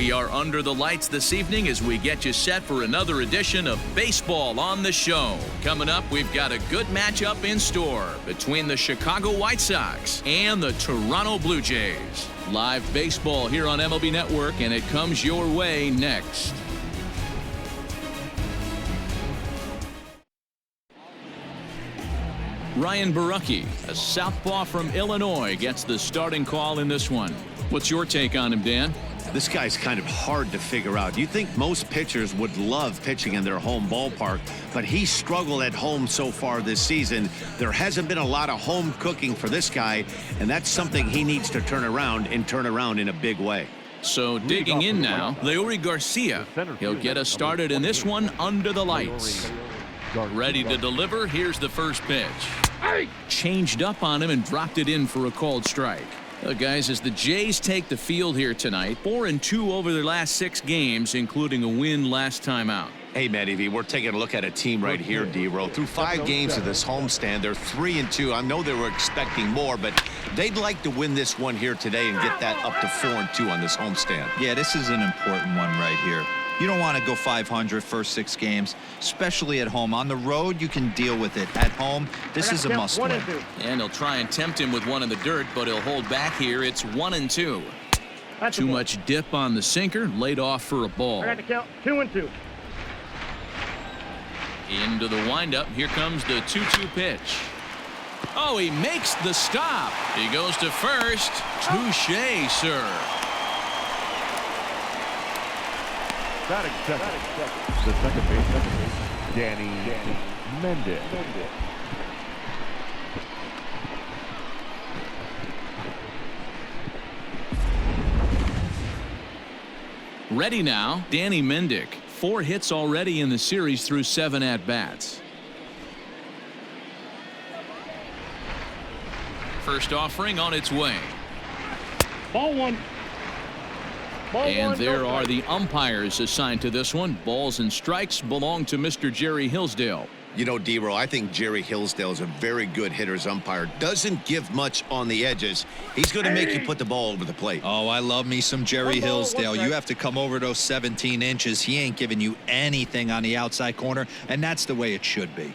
We are under the lights this evening as we get you set for another edition of Baseball on the Show. Coming up, we've got a good matchup in store between the Chicago White Sox and the Toronto Blue Jays. Live baseball here on MLB Network, and it comes your way next. Ryan Barucki, a southpaw from Illinois, gets the starting call in this one. What's your take on him, Dan? This guy's kind of hard to figure out. You think most pitchers would love pitching in their home ballpark, but he struggled at home so far this season. There hasn't been a lot of home cooking for this guy, and that's something he needs to turn around in a big way. So digging in now, Leury Garcia. He'll get us started in this one under the lights. Ready to deliver. Here's the first pitch. Changed up on him and dropped it in for a called strike. Well, guys, as the Jays take the field here tonight, 4-2 over their last 6 games, including a win last time out. Hey, Matty V, we're taking a look at a team right here, D-Row. Through 5 games of this homestand, they're 3-2. I know they were expecting more, but they'd like to win this one here today and get that up to 4-2 on this homestand. Yeah, this is an important one right here. You don't want to go 500 first 6 games, especially at home. On the road, you can deal with it. At home, this is a must-win. And he'll try and tempt him with one in the dirt, but he'll hold back here. It's 1-2. Too much dip on the sinker, laid off for a ball. I got to count 2-2. Into the windup. Here comes the 2-2 pitch. Oh, he makes the stop. He goes to first. Touché, sir. Batting second. The second base, Danny Mendick. Ready now, Danny Mendick. 4 hits already in the series through 7 at-bats. First offering on its way. Ball 1. And there are the umpires assigned to this one. Balls and strikes belong to Mr. Jerry Hillsdale. You know, D-Row, I think Jerry Hillsdale is a very good hitter's umpire. Doesn't give much on the edges. He's going to make you put the ball over the plate. Oh, I love me some Jerry Hillsdale. You have to come over those 17 inches. He ain't giving you anything on the outside corner, and that's the way it should be.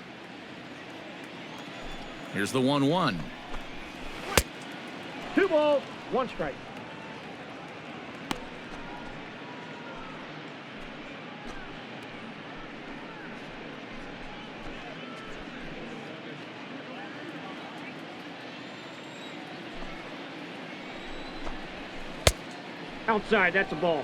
Here's the 1-1. 2 balls, 1 strike. Outside, that's a ball.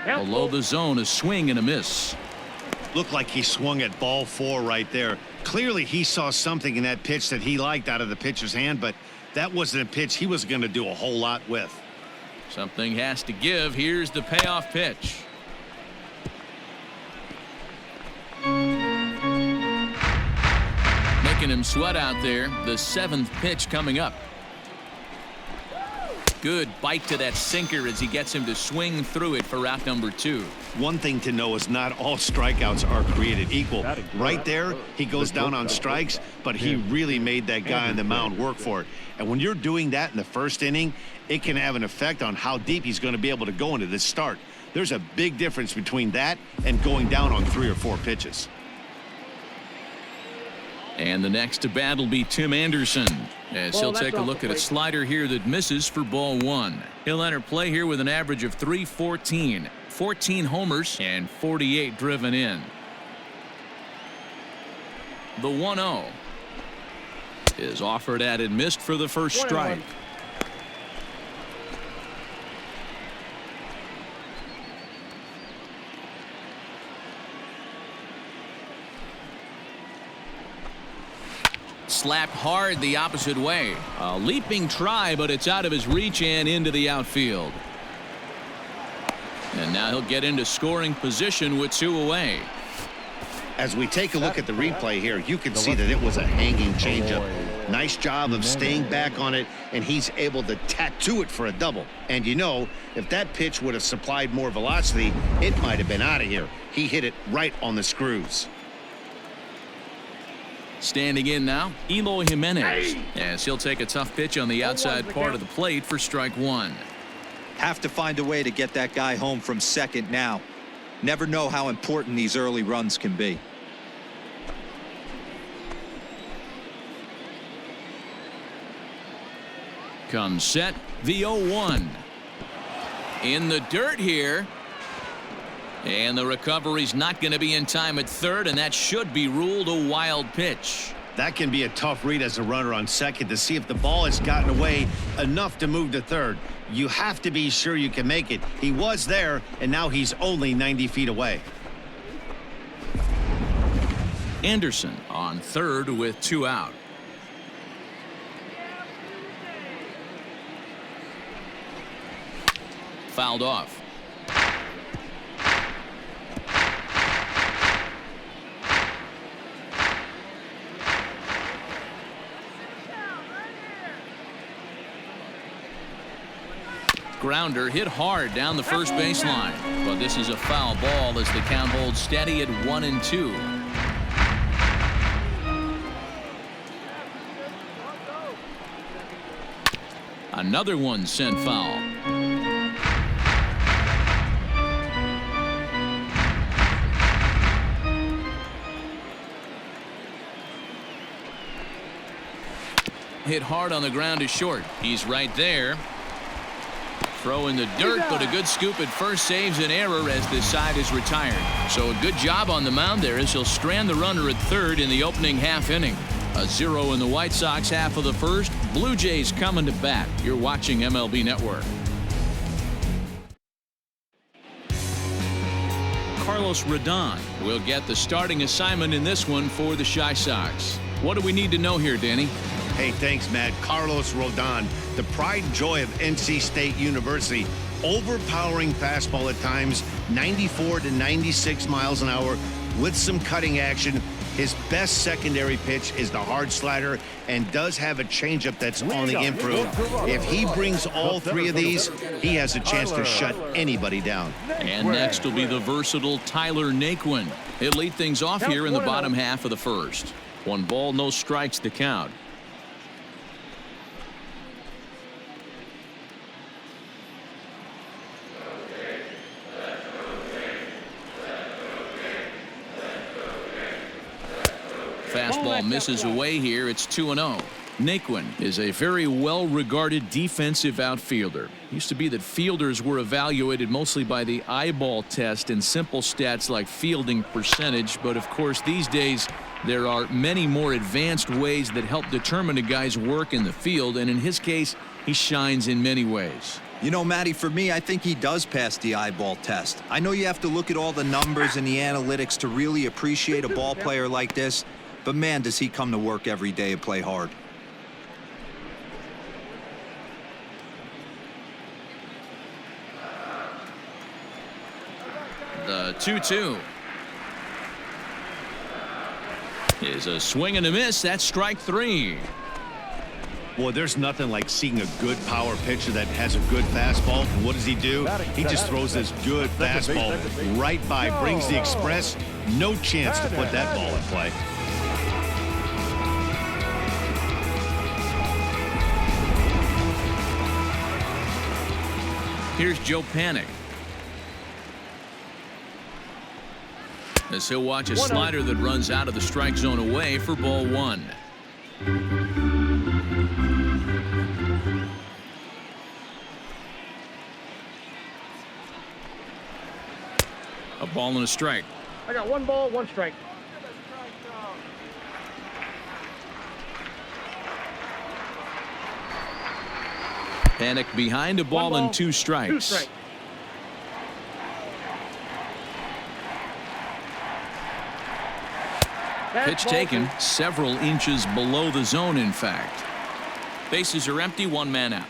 Below the zone, a swing and a miss. Looked like he swung at ball 4 right there. Clearly, he saw something in that pitch that he liked out of the pitcher's hand, but that wasn't a pitch he was going to do a whole lot with. Something has to give. Here's the payoff pitch. Making him sweat out there. The 7th pitch coming up. Good bite to that sinker as he gets him to swing through it for out number 2. One thing to know is not all strikeouts are created equal. Right there, he goes down on strikes, but he really made that guy on the mound work for it. And when you're doing that in the first inning, it can have an effect on how deep he's going to be able to go into this start. There's a big difference between that and going down on 3 or 4 pitches. And the next to bat will be Tim Anderson, as he'll take a look at a slider here that misses for ball 1. He'll enter play here with an average of .314, 14 homers, and 48 driven in. The 1-0 is offered at and missed for the first strike. Slapped hard the opposite way. A leaping try, but it's out of his reach and into the outfield. And now he'll get into scoring position with 2 away. As we take a look at the replay here, you can see that it was a hanging changeup. Nice job of staying back on it, and he's able to tattoo it for a double. And you know, if that pitch would have supplied more velocity, it might have been out of here. He hit it right on the screws. Standing in now, Eloy Jimenez, as he'll take a tough pitch on the outside part of the plate for strike one. Have to find a way to get that guy home from second now. Never know how important these early runs can be. Comes set, the 0-1. In the dirt here. And the recovery's not going to be in time at third, and that should be ruled a wild pitch. That can be a tough read as a runner on second to see if the ball has gotten away enough to move to third. You have to be sure you can make it. He was there, and now he's only 90 feet away. Anderson on third with 2 out. Fouled off. Grounder hit hard down the first baseline, but this is a foul ball as the count holds steady at 1-2. Another one sent foul. Hit hard on the ground to short. He's right there. Throw in the dirt, but a good scoop at first saves an error as this side is retired. So a good job on the mound there as he'll strand the runner at third in the opening half inning. A 0 in the White Sox half of the first. Blue Jays coming to bat. You're watching MLB Network. Carlos Rodon will get the starting assignment in this one for the Chi Sox. What do we need to know here, Danny? Hey, thanks, Matt. Carlos Rodon, the pride and joy of NC State University. Overpowering fastball at times, 94 to 96 miles an hour with some cutting action. His best secondary pitch is the hard slider and does have a changeup that's on the improve. If he brings all three of these, he has a chance to shut anybody down. And next will be the versatile Tyler Naquin. He'll lead things off here in the bottom half of the first. 1 ball, no strikes to count. Fastball misses away here. It's 2-0. Naquin is a very well-regarded defensive outfielder. Used to be that fielders were evaluated mostly by the eyeball test and simple stats like fielding percentage. But of course, these days, there are many more advanced ways that help determine a guy's work in the field. And in his case, he shines in many ways. You know, Matty, for me, I think he does pass the eyeball test. I know you have to look at all the numbers and the analytics to really appreciate a ball player like this. But man, does he come to work every day and play hard. The 2-2 is a swing and a miss. That's strike 3. Boy, there's nothing like seeing a good power pitcher that has a good fastball. And what does he do? He just throws this good fastball right by, brings the express. No chance to put that ball in play. Here's Joe Panic. As he'll watch a slider that runs out of the strike zone away for ball 1. A ball and a strike. I got 1 ball, 1 strike. Panic behind a ball and 2 strikes. 2 strikes. Pitch taken several inches below the zone, in fact. Bases are empty, 1 man out.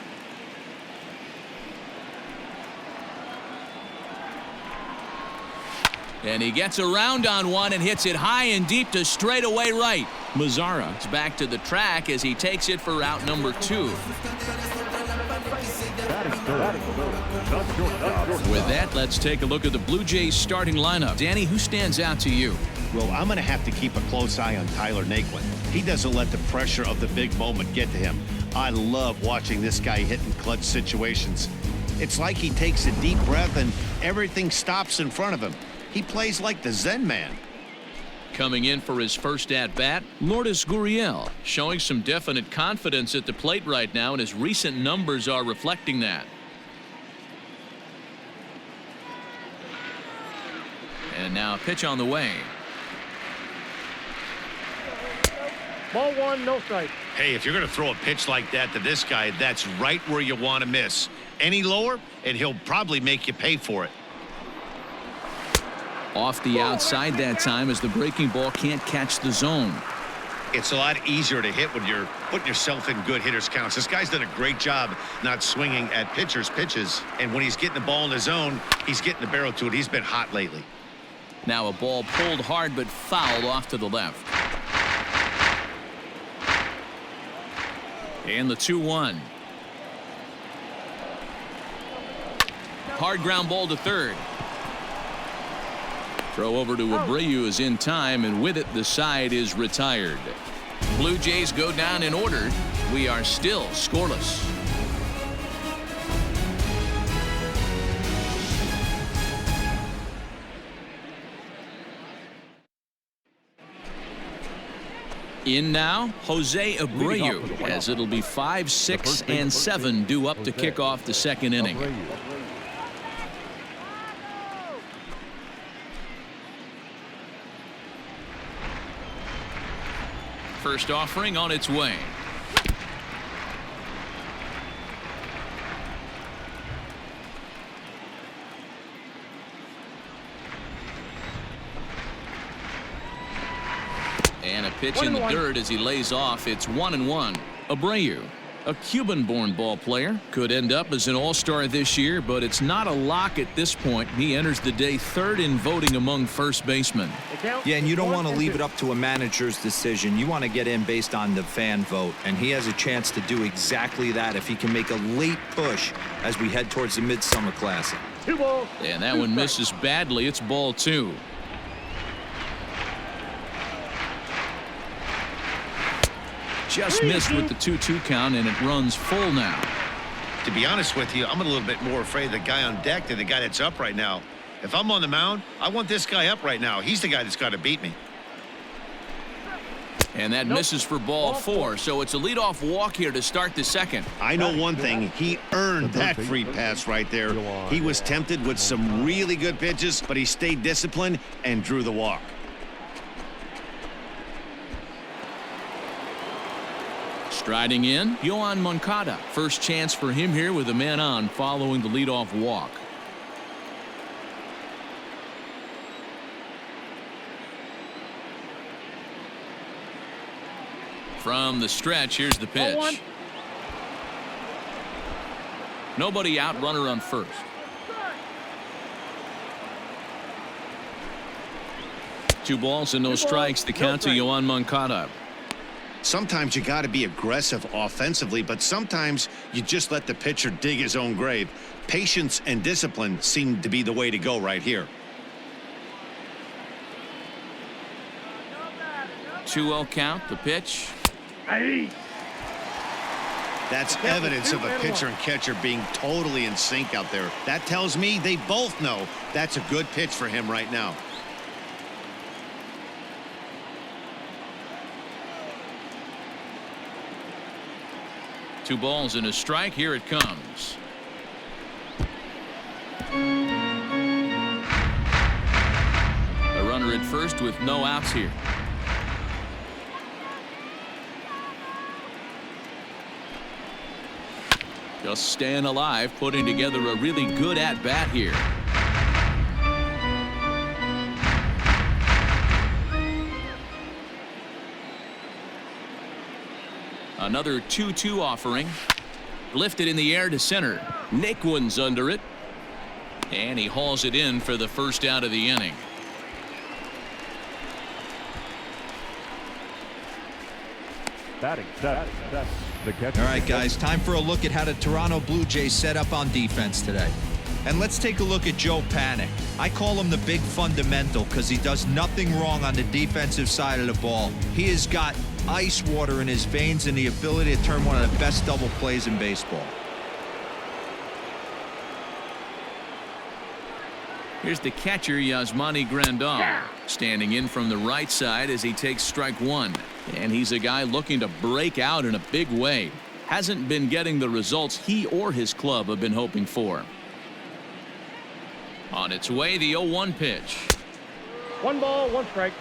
And he gets around on one and hits it high and deep to straightaway right. Mazzara is back to the track as he takes it for out number 2. With that, let's take a look at the Blue Jays starting lineup. Danny, who stands out to you? Well, I'm going to have to keep a close eye on Tyler Naquin. He doesn't let the pressure of the big moment get to him. I love watching this guy hit in clutch situations. It's like he takes a deep breath and everything stops in front of him. He plays like the Zen man. Coming in for his first at-bat, Lourdes Gurriel, showing some definite confidence at the plate right now, and his recent numbers are reflecting that. And now a pitch on the way. Ball 1, no strike. Hey, if you're going to throw a pitch like that to this guy, that's right where you want to miss. Any lower, and he'll probably make you pay for it. Off the outside that time as the breaking ball can't catch the zone. It's a lot easier to hit when you're putting yourself in good hitters' counts. This guy's done a great job not swinging at pitchers' pitches. And when he's getting the ball in the zone, he's getting the barrel to it. He's been hot lately. Now a ball pulled hard but fouled off to the left. And the 2-1. Hard ground ball to third. Throw over to Abreu is in time, and with it the side is retired. Blue Jays go down in order. We are still scoreless. In now, Jose Abreu, as it'll be 5, 6, and 7 due up to kick off the second inning. First offering on its way. And a pitch in the dirt as he lays off. It's 1-1. Abreu, a Cuban-born ball player, could end up as an all-star this year, but it's not a lock at this point. He enters the day third in voting among first basemen. Yeah, and you don't want to leave it up to a manager's decision. You want to get in based on the fan vote, and he has a chance to do exactly that if he can make a late push as we head towards the Midsummer Classic. 2 balls. And that one misses badly. It's ball 2. Just missed with the 2-2 count, and it runs full now. To be honest with you, I'm a little bit more afraid of the guy on deck than the guy that's up right now. If I'm on the mound, I want this guy up right now. He's the guy that's got to beat me. And that misses for ball 4, so it's a leadoff walk here to start the second. I know one thing. He earned that free pass right there. He was tempted with some really good pitches, but he stayed disciplined and drew the walk. Striding in, Yoan Moncada. First chance for him here with a man on following the leadoff walk. From the stretch, here's the pitch. Nobody out, runner on first. Two balls and no strikes. The count to Yoan Moncada. Sometimes you got to be aggressive offensively, but sometimes you just let the pitcher dig his own grave. Patience and discipline seem to be the way to go right here. 2-0 count, the pitch. That's evidence of a pitcher and catcher being totally in sync out there. That tells me they both know that's a good pitch for him right now. Two balls and a strike. Here it comes. A runner at first with no outs here. Just staying alive, putting together a really good at-bat here. Another 2-2 offering. Lifted in the air to center. Naquin's under it. And he hauls it in for the first out of the inning. Batting seven. The catcher. All right, guys, time for a look at how the Toronto Blue Jays set up on defense today. And let's take a look at Joe Panic. I call him the big fundamental because he does nothing wrong on the defensive side of the ball. He has got ice water in his veins and the ability to turn one of the best double plays in baseball. Here's the catcher, Yasmani Grandal, standing in from the right side as he takes strike one. And he's a guy looking to break out in a big way. Hasn't been getting the results he or his club have been hoping for. On its way, the 0-1 pitch. 1 ball, 1 strike.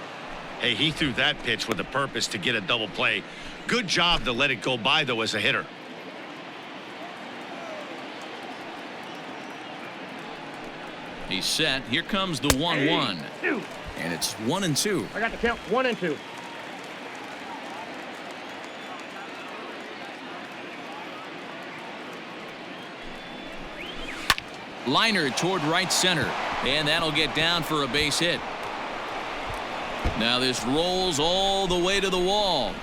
Hey, he threw that pitch with a purpose to get a double play. Good job to let it go by, though, as a hitter. He's set. Here comes the 1-1. And it's 1-2. I got the count. 1 and 2. Liner toward right center, and that'll get down for a base hit. Now this rolls all the way to the wall.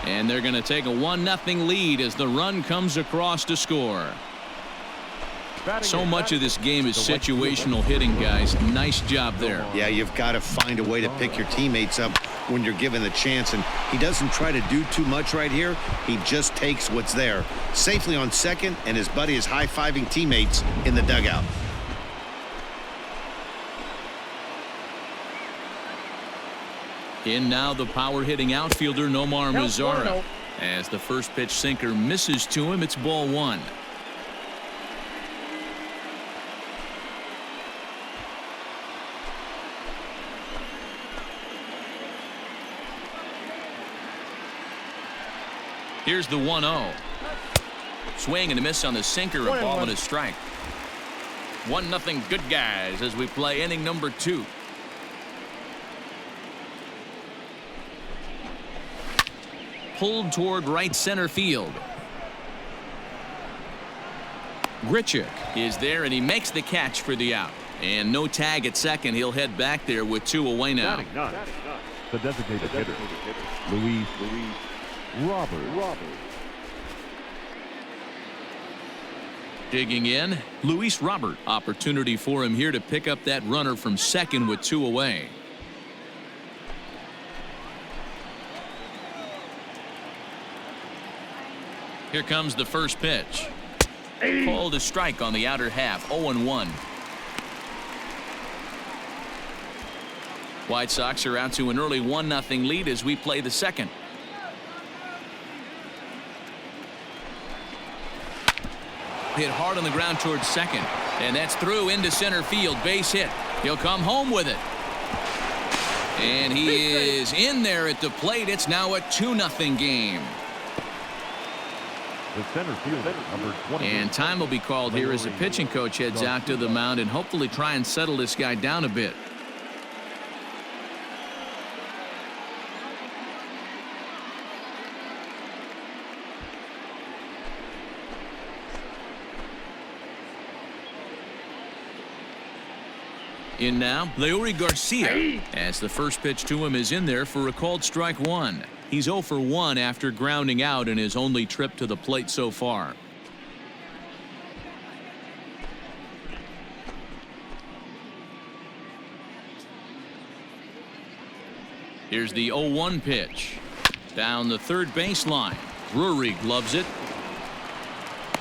And they're going to take a 1-0 lead as the run comes across to score. So much of this game is situational hitting, guys. Nice job there. Yeah, you've got to find a way to pick your teammates up when you're given the chance, and he doesn't try to do too much right here. He just takes what's there. Safely on second, and his buddy is high-fiving teammates in the dugout. In now the power-hitting outfielder Nomar Mazara. As the first pitch sinker misses to him, it's ball 1. Here's the 1-0. Swing and a miss on the sinker, a ball and a strike. 1-0 good guys as we play inning number 2. Pulled toward right center field. Grichuk is there and he makes the catch for the out. And no tag at second. He'll head back there with 2 away now. The designated hitter, Luis Robert. Digging in, Luis Robert. Opportunity for him here to pick up that runner from second with 2 away. Here comes the first pitch. Called a strike on the outer half. 0-1. White Sox are out to an early 1-0 lead as we play the second. Hit hard on the ground towards second, and that's through into center field. Base hit. He'll come home with it, and he is in there at the plate. It's now a 2-0 game. The center fielder, number 20. And time will be called here as the pitching coach heads out to the mound and hopefully try and settle this guy down a bit. In now, Leury Garcia, as the first pitch to him is in there for a called strike 1. He's 0 for 1 after grounding out in his only trip to the plate so far. Here's the 0-1 pitch. Down the third baseline. Drury gloves it.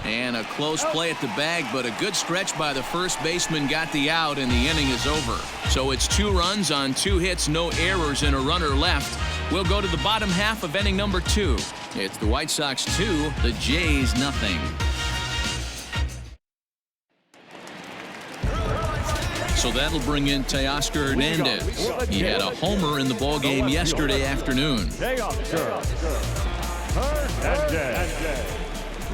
And a close play at the bag, but a good stretch by the first baseman got the out, and the inning is over. So it's 2 runs on 2 hits, no errors, and a runner left. We'll go to the bottom half of inning number 2. It's the White Sox 2, the Jays 0. So that'll bring in Teoscar Hernandez. He had a homer in the ballgame yesterday afternoon.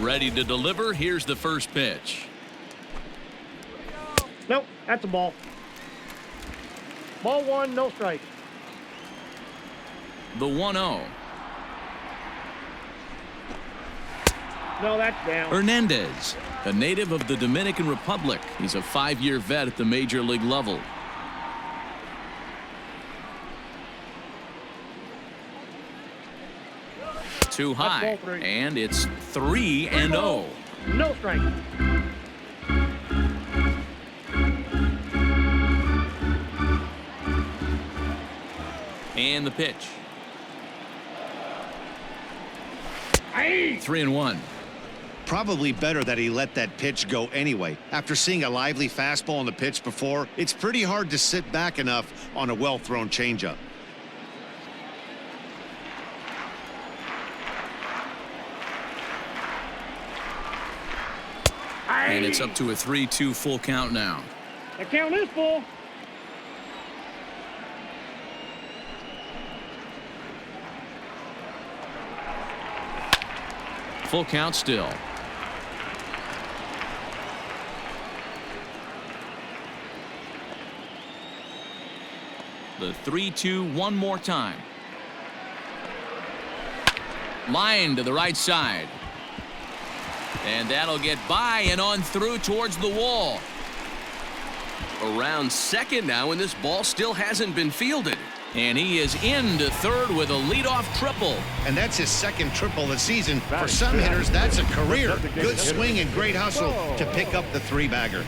Ready to deliver. Here's the first pitch. Nope, that's a ball. Ball 1, no strike. The 1-0. No, that's down. Hernandez, a native of the Dominican Republic. He's a 5-year vet at the major league level. Too high, and it's 3-0. No strike. And the pitch. 3-1. Probably better that he let that pitch go anyway. After seeing a lively fastball on the pitch before, it's pretty hard to sit back enough on a well-thrown changeup. And it's up to a 3-2 full count now. The count is full. Full count still. The 3-2 one more time. Line to the right side. And that'll get by and on through towards the wall. Around second now, and this ball still hasn't been fielded. And he is into third with a leadoff triple. And that's his second triple this season. For some hitters, that's a career. Good swing and great hustle to pick up the three-bagger.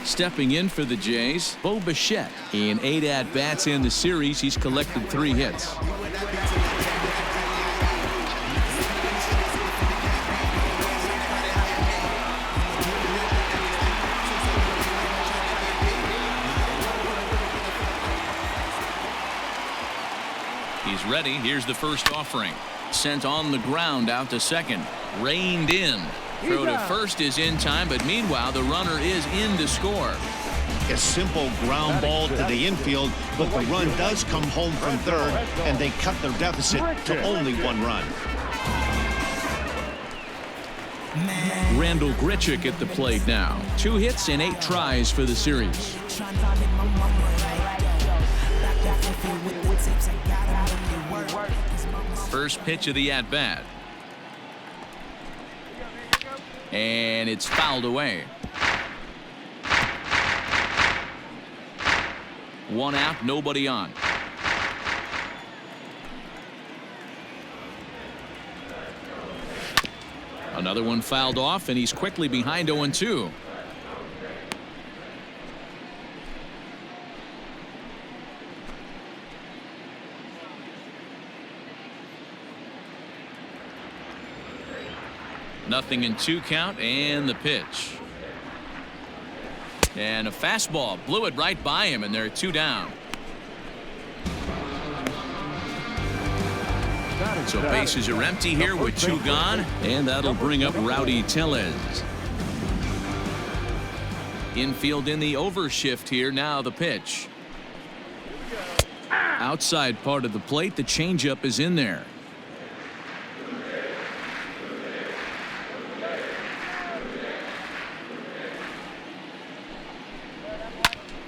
Stepping in for the Jays, Bo Bichette. In 8 at-bats in the series, he's collected 3 hits. He's ready. Here's the first offering. Sent on the ground out to second. Reined in. Throw to first is in time, but meanwhile the runner is in to score. A simple ground ball to the infield, but the run does come home from third, and they cut their deficit to only 1 run. Randall Grichuk at the plate now. 2 hits and 8 tries for the series. First pitch of the at-bat. And it's fouled away. 1 out, nobody on. Another one fouled off, and he's quickly behind 0-2. Nothing in 2 count, and the pitch. And a fastball blew it right by him, and there are 2 down. So bases are empty here with 2 gone, and that'll bring up Rowdy Tellez. Infield in the overshift here. Now the pitch. Outside part of the plate, the changeup is in there.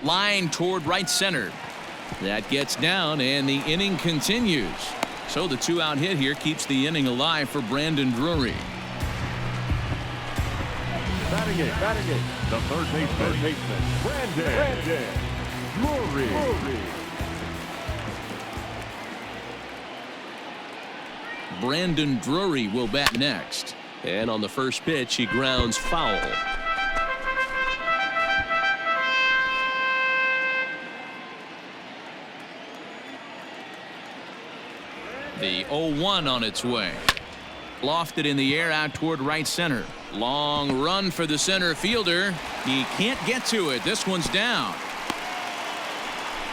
Line toward right center. That gets down, and the inning continues. So the 2-out hit here keeps the inning alive for Brandon Drury. Batting it. The third baseman, Brandon Drury. Brandon Drury will bat next. And on the first pitch, he grounds foul. The 0-1 on its way. Lofted in the air out toward right center. Long run for the center fielder. He can't get to it. This one's down.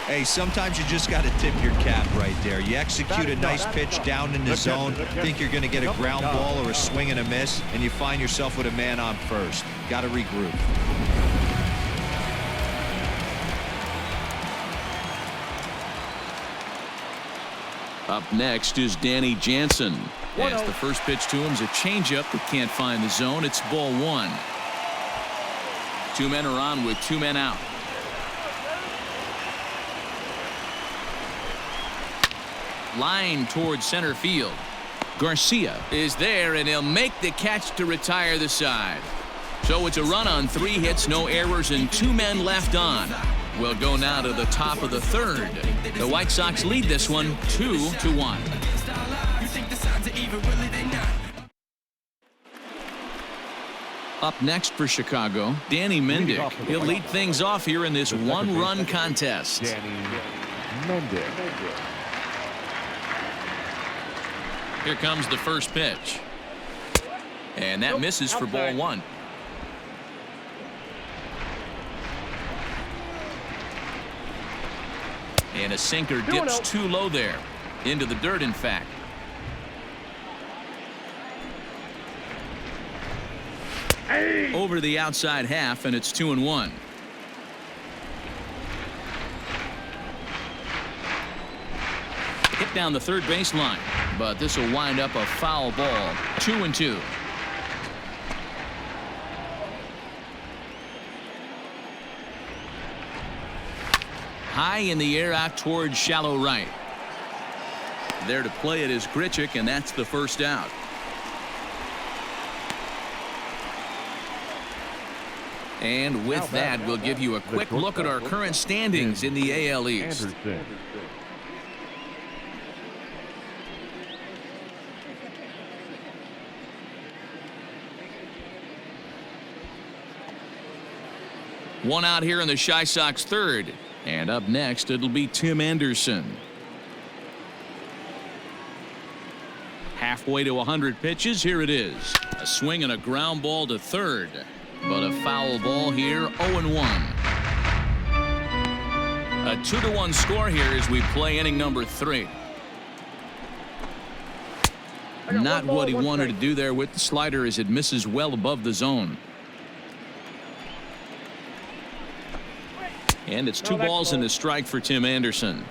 Hey, sometimes you just got to tip your cap right there. You execute a nice pitch down in the zone, think you're going to get a ground ball or a swing and a miss, and you find yourself with a man on first. Got to regroup. Up next is Danny Jansen. As the first pitch to him is a changeup that can't find the zone. It's ball 1. 2 men are on with 2 men out. Line towards center field. Garcia is there, and he'll make the catch to retire the side. So it's a run on 3 hits, no errors, and 2 men left on. We'll go now to the top of the 3rd. The White Sox lead this one 2-1. Up next for Chicago, Danny Mendick. He'll lead things off here in this 1-run contest. Danny Mendick. Here comes the first pitch. And that misses for ball 1. And a sinker dips too low there. Into the dirt, in fact. Over the outside half, and it's 2-1. Hit down the third baseline, but this will wind up a foul ball. 2-2. High in the air out towards shallow right. There to play it is Grichuk, and that's the first out. And with that, we'll give you a quick look at our current standings in the AL East. One out here in the Chi Sox 3rd. And up next, it'll be Tim Anderson. Halfway to 100 pitches, here it is. A swing and a ground ball to 3rd. But a foul ball here, 0-1. A 2-1 score here as we play inning number 3. Not what he wanted to do there with the slider as it misses well above the zone. And it's 2 balls and a strike for Tim Anderson.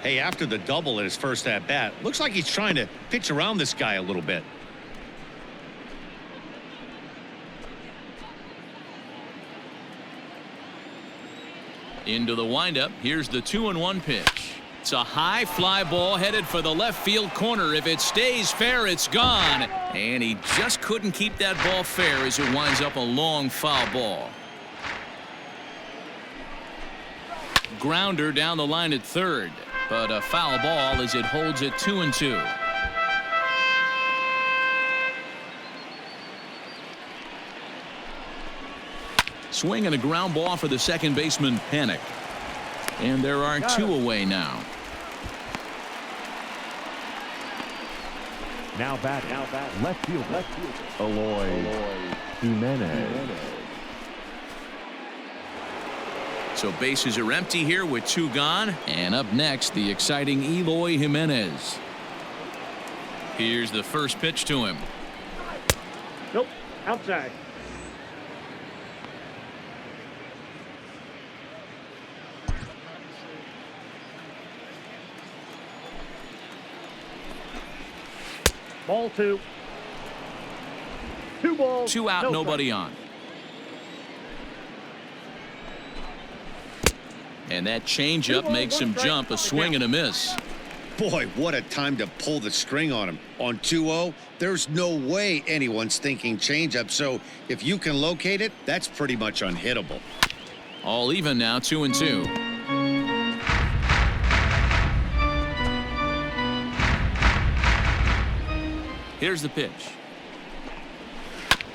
Hey, after the double at his first at-bat, looks like he's trying to pitch around this guy a little bit. Into the windup. Here's the 2-1 pitch. It's a high fly ball headed for the left field corner. If it stays fair, it's gone. And he just couldn't keep that ball fair as it winds up a long foul ball. Grounder down the line at 3rd, but a foul ball as it holds it 2-2. Swing and a ground ball for the second baseman, Panik. And there are 2 away now. Now back. Left field. Eloy Jimenez. So bases are empty here with 2 gone. And up next, the exciting Eloy Jimenez. Here's the first pitch to him. Nope. Outside. Ball 2. 2 balls. 2 out, nobody on. And that changeup makes him jump. A swing and a miss. Boy, what a time to pull the string on him. On 2-0, there's no way anyone's thinking changeup. So if you can locate it, that's pretty much unhittable. All even now, 2-2. Here's the pitch.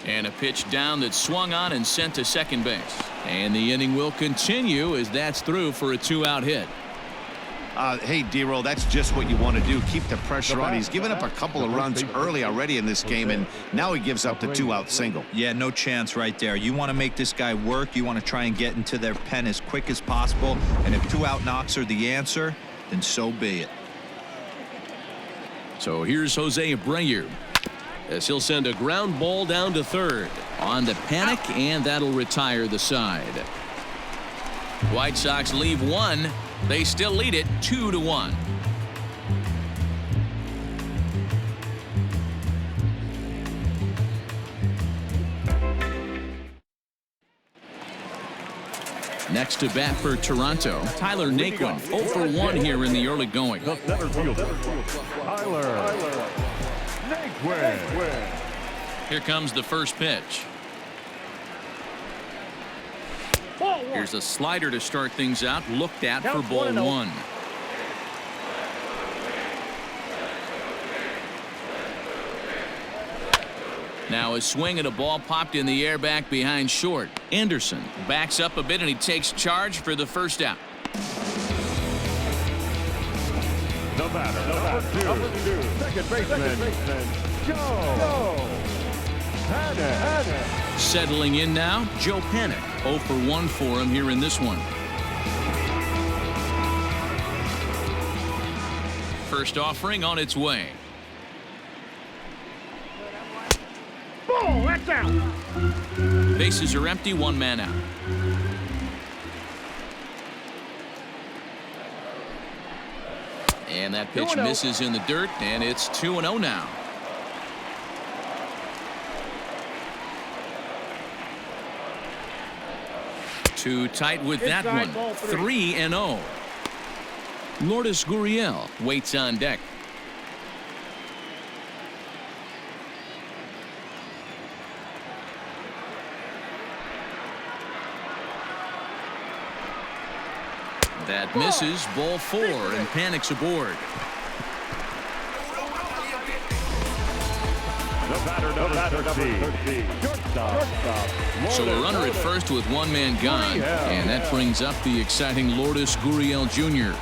And a pitch down that swung on and sent to second base. And the inning will continue as that's through for a 2-out hit. Hey, D-Roll, that's just what you want to do. Keep the pressure on. He's given up a couple of runs early already in this game, and now he gives up the 2-out single. Yeah, no chance right there. You want to make this guy work. You want to try and get into their pen as quick as possible. And if 2-out knocks are the answer, then so be it. So here's Jose Abreu, as he'll send a ground ball down to 3rd. On to Panik, and that'll retire the side. White Sox leave 1. They still lead it 2-1. Next to bat for Toronto, Tyler Naquin, 0 for 1 here in the early going. The center fielder, Tyler Naquin. Here comes the first pitch. Here's a slider to start things out, looked at for Count ball 1-0. one. Now a swing and a ball popped in the air back behind short. Anderson backs up a bit and he takes charge for the first out. The batter, number two, second baseman, Joe Panik. Settling in now, Joe Panik. 0 for 1 for him here in this one. First offering on its way. Ball, that's out. Bases are empty, one man out. And that pitch 2-0. misses in the dirt, and it's 2-0 now. Too tight with that Inside, one. ball 3. 3-0. Lourdes Gurriel waits on deck. That misses, ball 4, and Panik's aboard. The batter, number 13, shortstop. So a runner at first with one man gone, and that brings up the exciting Lourdes Gurriel Jr.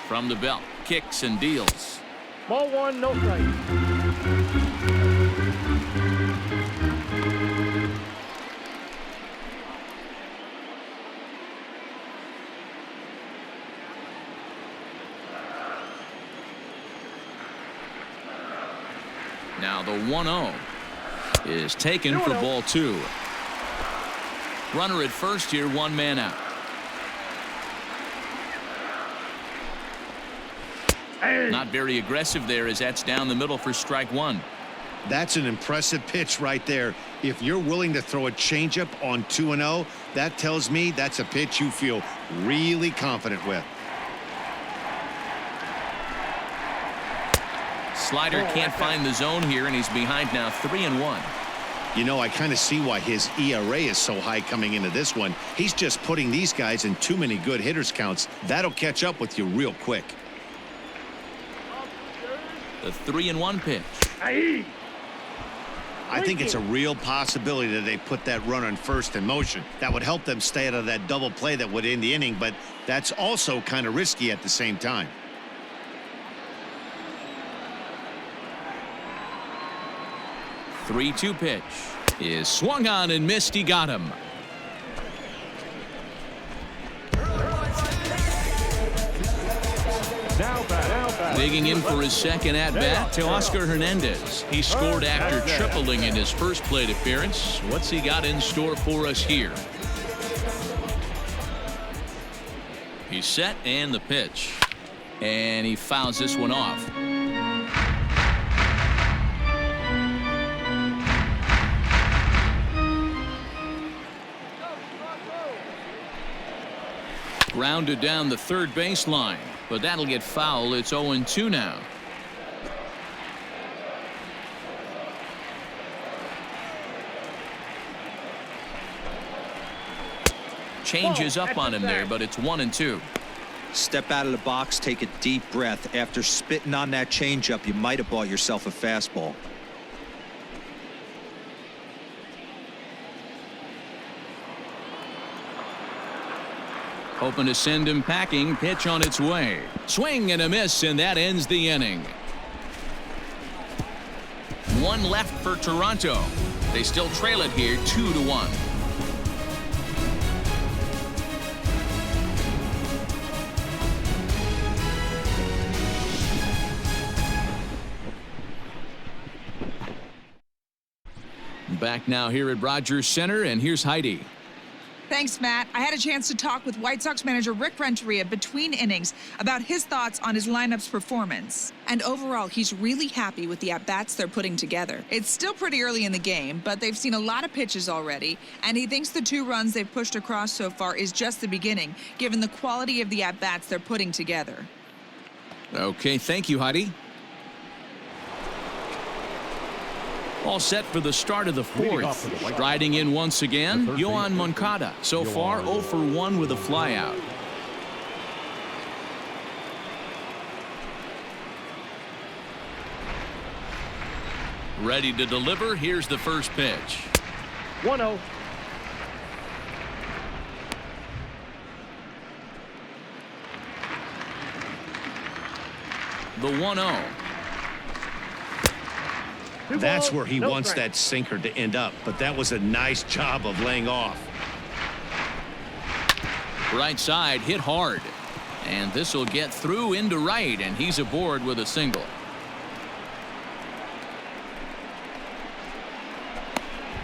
From the belt, kicks and deals. Ball 1, no strike. Now the 1-0 is taken for ball 2. Runner at first here, one man out. Not very aggressive there as that's down the middle for strike 1. That's an impressive pitch right there. If you're willing to throw a changeup on 2-0, that tells me that's a pitch you feel really confident with. Slider can't find the zone here, and he's behind now 3-1. You know, I kind of see why his ERA is so high coming into this one. He's just putting these guys in too many good hitters counts. That'll catch up with you real quick. The 3-1 pitch. I think it's a real possibility that they put that runner on first in motion. That would help them stay out of that double play that would end the inning, but that's also kind of risky at the same time. The 3-2 pitch is swung on and missed. He got him. Digging in for his second at-bat to Oscar Hernandez. He scored after tripling in his first plate appearance. What's he got in store for us here? He's set, and the pitch. And he fouls this one off. Grounded down the third baseline, but that'll get foul. It's 0-2 now. Changes up on him there, but it's 1-2. Step out of the box, take a deep breath. After spitting on that changeup, you might have bought yourself a fastball. Hoping to send him packing. Pitch on its way. Swing and a miss, and that ends the inning. One left for Toronto. They still trail it here 2-1. Back now here at Rogers Center, and here's Heidi. Thanks, Matt. I had a chance to talk with White Sox manager Rick Renteria between innings about his thoughts on his lineup's performance. And overall, he's really happy with the at-bats they're putting together. It's still pretty early in the game, but they've seen a lot of pitches already, and he thinks the 2 runs they've pushed across so far is just the beginning, given the quality of the at-bats they're putting together. Okay, thank you, Heidi. All set for the start of the fourth. Striding in once again, Yoan Moncada. So far, 0 for 1 with a flyout. Ready to deliver. Here's the first pitch. 1-0. The 1-0. That's where he wants that sinker to end up, but that was a nice job of laying off. Right side hit hard, and this will get through into right, and he's aboard with a single.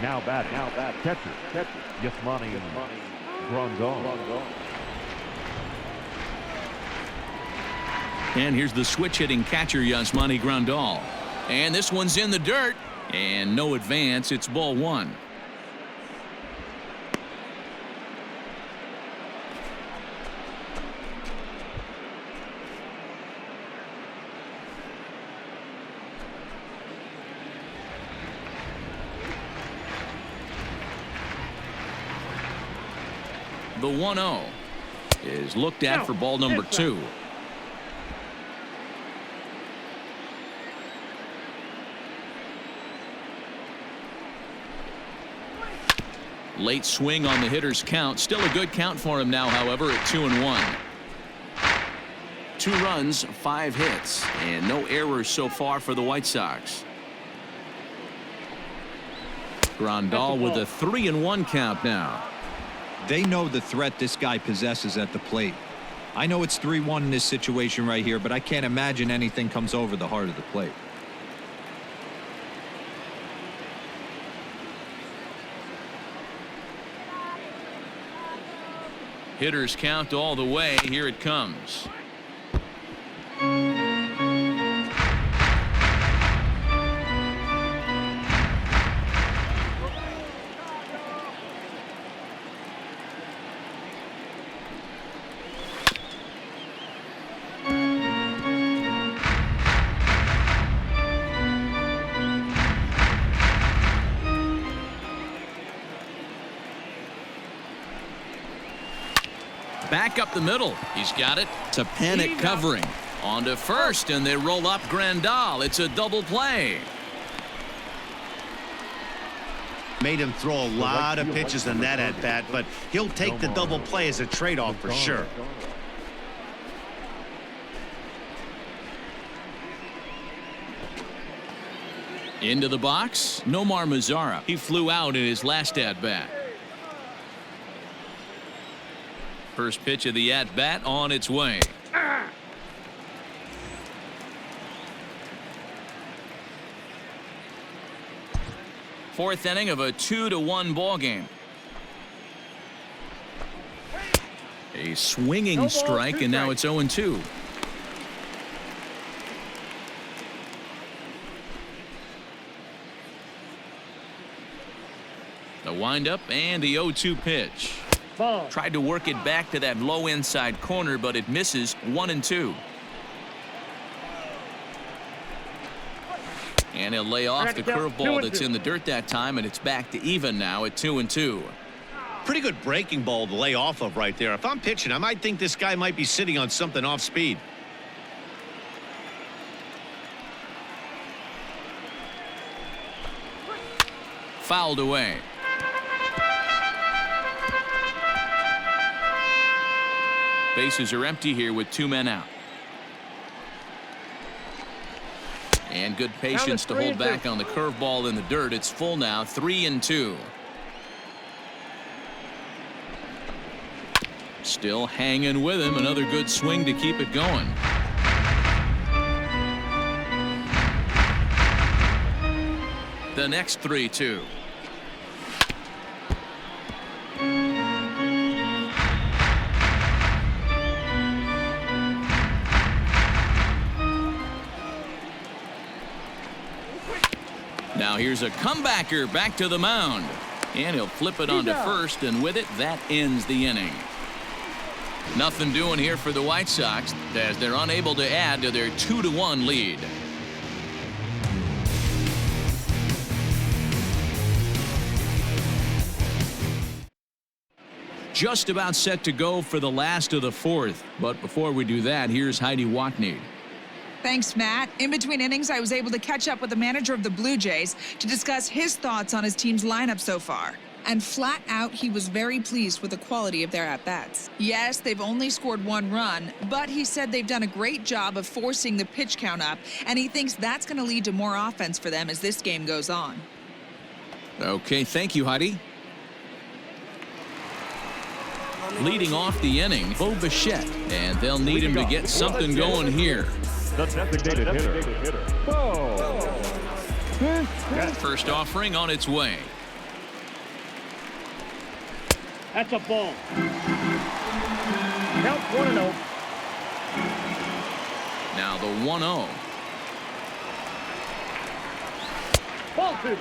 Now bat, catcher, Yasmani Grandal. And here's the switch hitting catcher, Yasmani Grandal. And this one's in the dirt, and no advance. It's ball 1. The 1-0 is looked at for ball number 2. Late swing on the hitter's count. Still a good count for him now, however, at 2-1. 2 runs, 5 hits, and no errors so far for the White Sox. Grandal with a 3-1 count now. They know the threat this guy possesses at the plate. I know it's 3-1 in this situation right here, but I can't imagine anything comes over the heart of the plate. Hitters count all the way. Here it comes. Back up the middle. He's got it. It's a panic covering. On to first, and they roll up Grandal. It's a double play. Made him throw a lot of pitches in that at bat, but he'll take the double play as a trade-off for sure. Into the box, Nomar Mazara. He flew out in his last at-bat. First pitch of the at-bat on its way. Fourth inning of a 2-1 ball game. A swinging strike, and now it's 0-2. The windup and the 0-2 pitch. Tried to work it back to that low inside corner, but it misses. 1-2. And he'll lay off the curveball that's in the dirt that time, and it's back to even now at 2-2. Pretty good breaking ball to lay off of right there. If I'm pitching, I might think this guy might be sitting on something off speed. Fouled away. Bases are empty here with 2 men out. And good patience to hold back on the curveball in the dirt. It's full now, 3-2. Still hanging with him. Another good swing to keep it going. The next 3-2. Now here's a comebacker back to the mound, and he'll flip it onto first, and with it, that ends the inning. Nothing doing here for the White Sox as they're unable to add to their 2-1 lead. just about set to go for the last of the fourth. But before we do that, here's Heidi Watney. Thanks, Matt. In between innings, I was able to catch up with the manager of the Blue Jays to discuss his thoughts on his team's lineup so far. And flat out, he was very pleased with the quality of their at-bats. Yes, they've only scored 1 run, but he said they've done a great job of forcing the pitch count up, and he thinks that's going to lead to more offense for them as this game goes on. Okay, thank you, Heidi. Leading off the inning, Bo Bichette, and they'll need him to get something going here. The designated hitter. Whoa. First offering on its way. That's a ball. Count 1-0. Now the 1-0. Ball 2.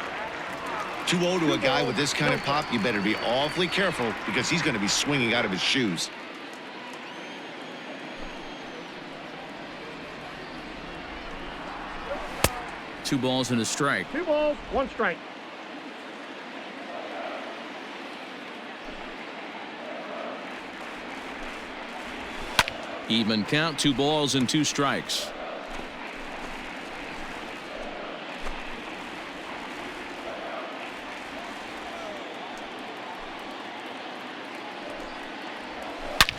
2-0 to a guy with this kind of pop, you better be awfully careful because he's going to be swinging out of his shoes. Two balls and a strike. 2 balls, 1 strike. Even count, 2 balls and 2 strikes.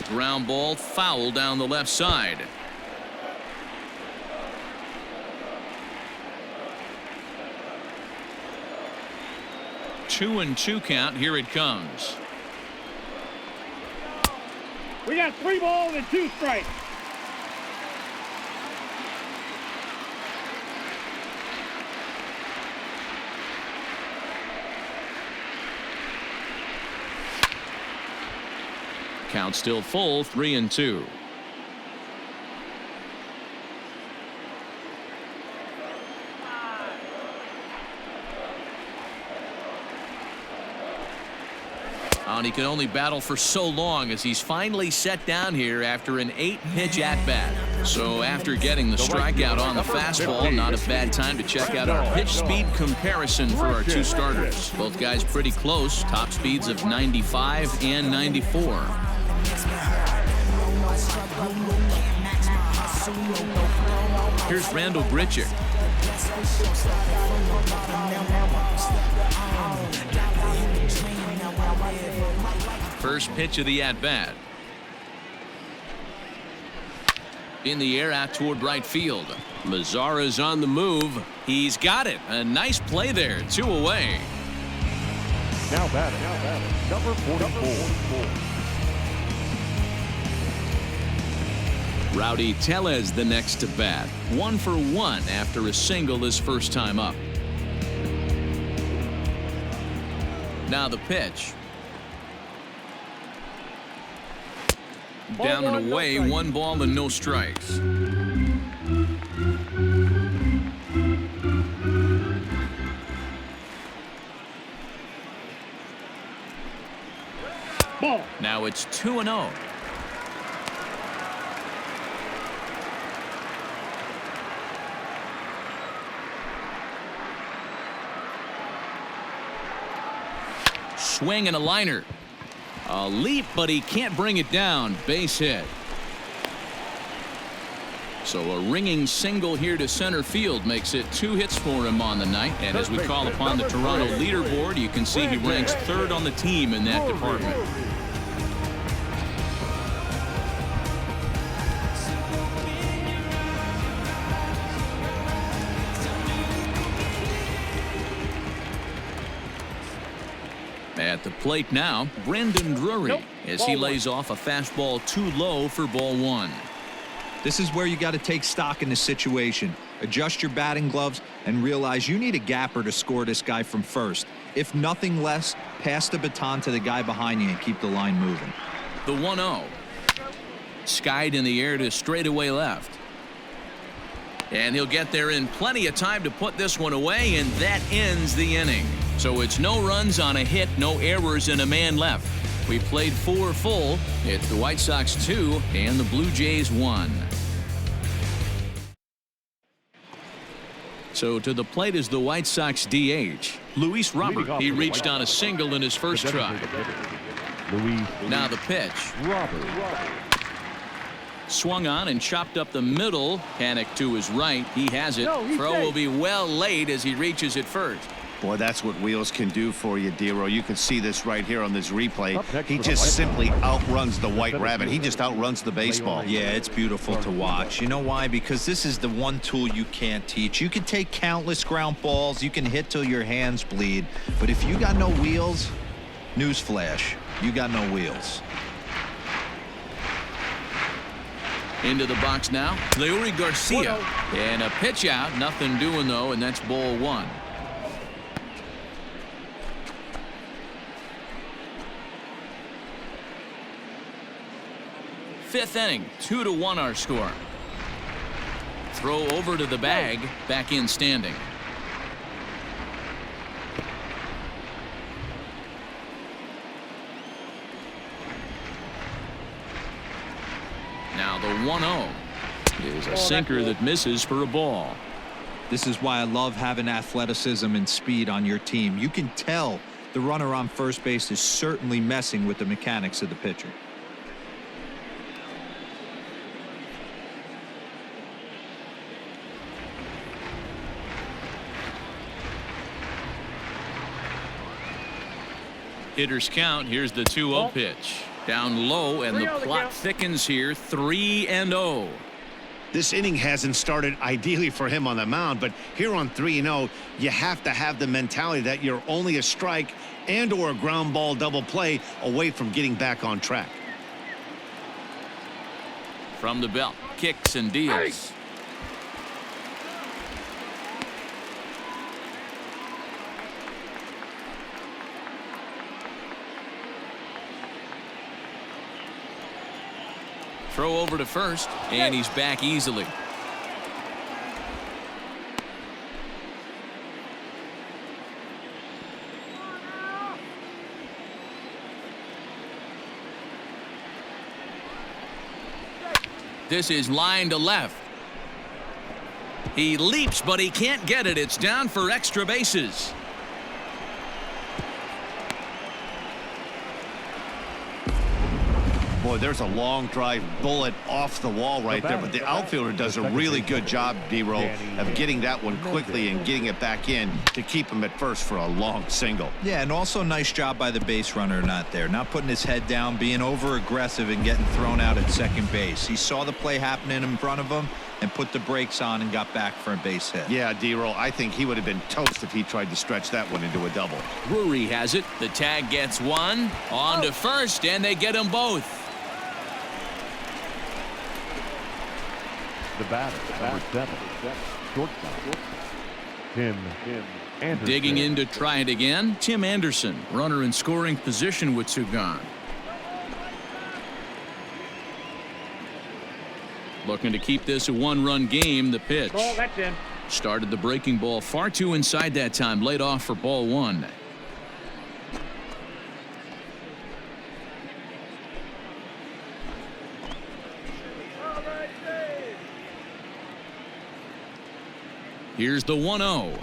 Ground ball, foul down the left side. Two and 2 count. Here it comes. We got 3 balls and 2 strikes. Count still full, 3 and 2. And he can only battle for so long as he's finally set down here after an 8-pitch at-bat. So after getting the strikeout on the fastball, not a bad time to check out our pitch speed comparison for our 2 starters. Both guys pretty close, top speeds of 95 and 94. Here's Randall Grichuk. First pitch of the at-bat. In the air out toward right field. Mazara's on the move. He's got it. A nice play there. 2 away. Now batting. Number 44. Rowdy Tellez the next to bat. 1 for 1 after a single his first time up. Now the pitch. Down and away, 1 ball and no strikes. Ball. Now it's 2-0. Swing and a liner. A leap, but he can't bring it down. Base hit. So a ringing single here to center field makes it 2 hits for him on the night. And as we call upon the Toronto leaderboard, you can see he ranks 3rd on the team in that department. At the plate now, Brendan Drury, as he lays off a fastball too low for ball 1. This is where you got to take stock in the situation. Adjust your batting gloves and realize you need a gapper to score this guy from first. If nothing less, pass the baton to the guy behind you and keep the line moving. The 1-0. Skied in the air to straightaway left. And he'll get there in plenty of time to put this one away, and that ends the inning. So it's no runs on a hit, no errors, and a man left. We played 4 full. It's the White Sox 2 and the Blue Jays 1. So to the plate is the White Sox DH, Luis Robert. He reached on a single in his first try. Now the pitch. Swung on and chopped up the middle. Panic to his right. He has it. Throw will be well late as he reaches it first. Boy, that's what wheels can do for you, DeRo. You can see this right here on this replay. He just simply outruns the White Rabbit. He just outruns the baseball. Yeah, it's beautiful to watch. You know why? Because this is the one tool you can't teach. You can take countless ground balls. You can hit till your hands bleed. But if you got no wheels, newsflash, you got no wheels. Into the box now. Leury Garcia. And a pitch out. Nothing doing, though, and that's ball one. Fifth inning, 2-1 our score. Throw over to the bag, back in standing. Now the 1-0 is a sinker that misses for a ball. This is why I love having athleticism and speed on your team. You can tell the runner on first base is certainly messing with the mechanics of the pitcher. Hitters count. Here's the 2-0 pitch. Down low, and the plot thickens here. 3-0. This inning hasn't started ideally for him on the mound, but here on 3-0, you have to have the mentality that you're only a strike and or a ground ball double play away from getting back on track. From the belt, kicks and deals. Throw over to first, and he's back easily. This is line to left. He leaps, but he can't get it. It's down for extra bases. Boy, there's a long drive bullet off the wall right there, but the outfielder does a really good job, DeRo, of getting that one quickly and getting it back in to keep him at first for a long single. Yeah, and also nice job by the base runner not putting his head down, being over aggressive and getting thrown out at second base. He saw the play happening in front of him and put the brakes on and got back for a base hit. Yeah, DeRo, I think he would have been toast if he tried to stretch that one into a double. Drury has it. The tag gets one. On to first, and they get them both. The batter, number 7, shortstop, Tim Anderson. Digging in to try it again, Tim Anderson, runner in scoring position with two gone. Looking to keep this a one-run game. The pitch. Oh, that's in. Started the breaking ball far too inside that time. Laid off for ball one. Here's the 1-0.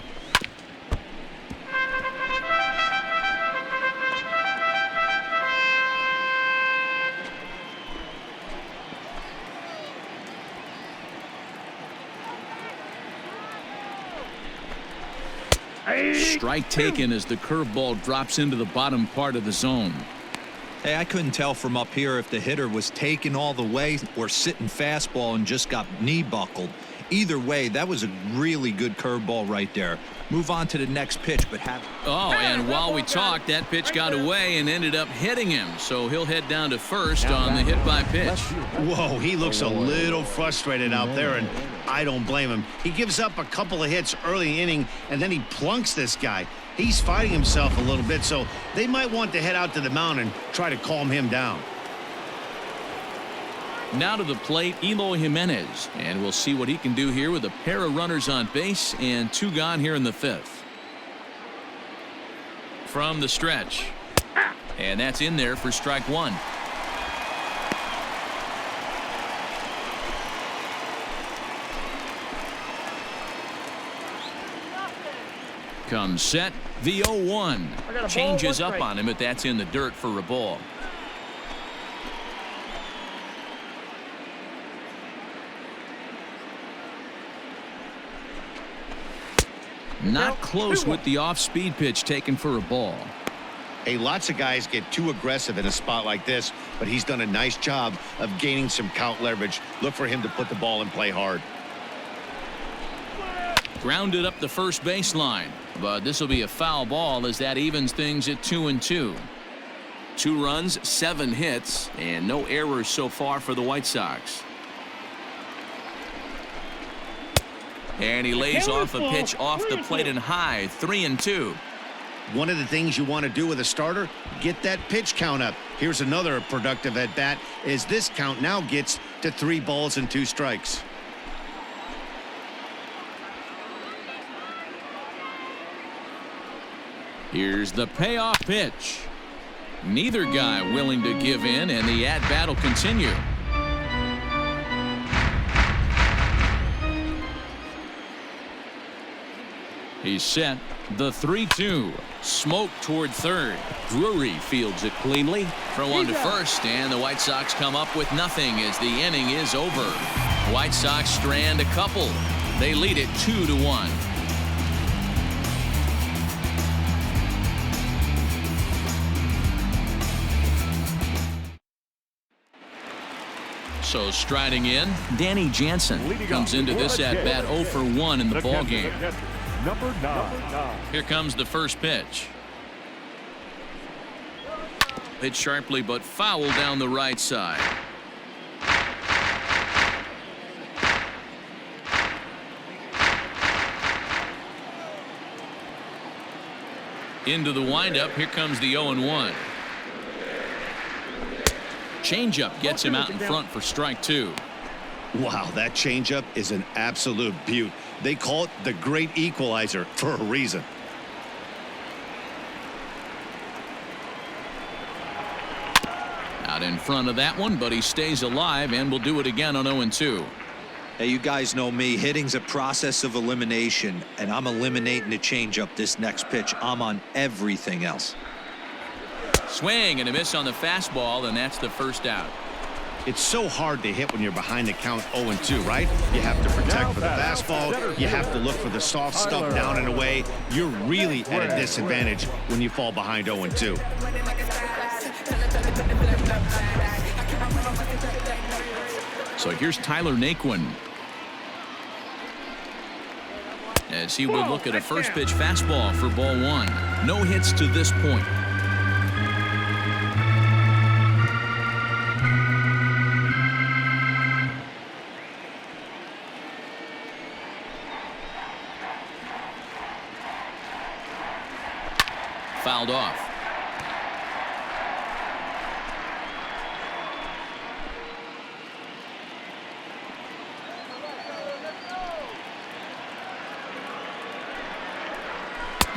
Strike taken as the curveball drops into the bottom part of the zone. Hey, I couldn't tell from up here if the hitter was taken all the way or sitting fastball and just got knee buckled. Either way, that was a really good curveball right there. Move on to the next pitch, but have... Oh, and while we talked, that pitch got away and ended up hitting him. So he'll head down to first on the hit by pitch. Whoa, he looks a little frustrated out there, and I don't blame him. He gives up a couple of hits early in the inning, and then he plunks this guy. He's fighting himself a little bit, so they might want to head out to the mound and try to calm him down. Now to the plate, Eloy Jimenez, and we'll see what he can do here with a pair of runners on base and two gone here in the fifth. From the stretch, and that's in there for strike one. Comes set, the 0-1. Changes up on him, but that's in the dirt for a ball. Not close with the off-speed pitch taken for a ball. Hey, lots of guys get too aggressive in a spot like this, but he's done a nice job of gaining some count leverage. Look for him to put the ball in play hard. Grounded up the first baseline, but this will be a foul ball as that evens things at 2-2. 2 runs, 7 hits, and no errors so far for the White Sox. And he lays off a pitch off the plate and high, 3-2. One of the things you want to do with a starter, get that pitch count up. Here's another productive at bat as this count now gets to 3 balls and 2 strikes. Here's the payoff pitch. Neither guy willing to give in, and the at-bat will continue. He's set. The 3-2. Smoke toward third. Drury fields it cleanly. Throw on to first, and the White Sox come up with nothing as the inning is over. White Sox strand a couple. They lead it 2-1. So striding in, Danny Jansen comes into this at-bat 0 for 1 in the ballgame. Number 9. Here comes the first pitch. Hit sharply but foul down the right side. Into the windup. Here comes the 0-1. Changeup gets him out in front for strike 2. Wow, that changeup is an absolute beaut. They call it the great equalizer for a reason. Out in front of that one, but he stays alive and will do it again on 0-2. Hey, you guys know me. Hitting's a process of elimination, and I'm eliminating the changeup this next pitch. I'm on everything else. Swing and a miss on the fastball, and that's the first out. It's so hard to hit when you're behind the count 0-2, right? You have to protect for the fastball. You have to look for the soft stuff down and away. You're really at a disadvantage when you fall behind 0-2. So here's Tyler Naquin as he would look at a first pitch fastball for ball 1. No hits to this point. Fouled off.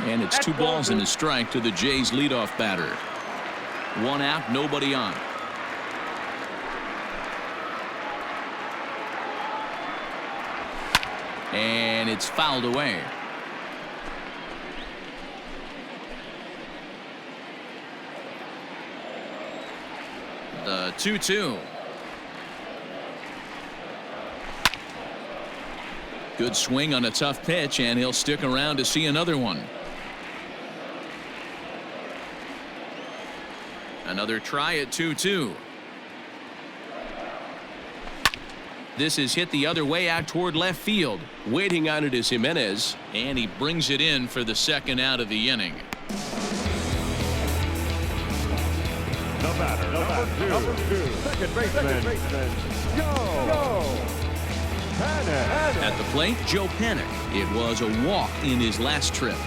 And it's 2 balls and a strike to the Jays leadoff batter. 1 out, nobody on. And it's fouled away. The 2-2. Good swing on a tough pitch, and he'll stick around to see another one. Another try at 2-2. This is hit the other way out toward left field. Waiting on it is Jimenez, and he brings it in for the second out of the inning. The batter, number 2, second baseman, Joe Panik. At the plate, Joe Panik. It was a walk in his last trip.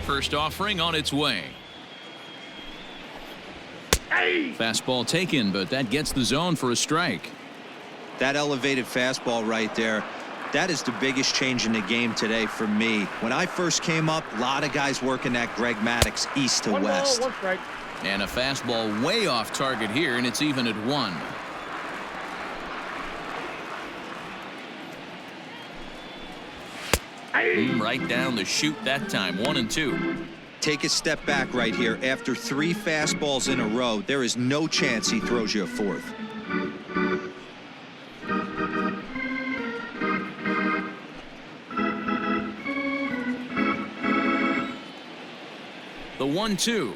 First offering on its way. Fastball taken, but that gets the zone for a strike. That elevated fastball right there, that is the biggest change in the game today for me. When I first came up, a lot of guys working that Greg Maddux east to west. 1 ball, 1 strike. And a fastball way off target here, and it's even at 1. Right down the chute that time, 1-2. Take a step back right here. After 3 fastballs in a row, there is no chance he throws you a 4th. 1-2.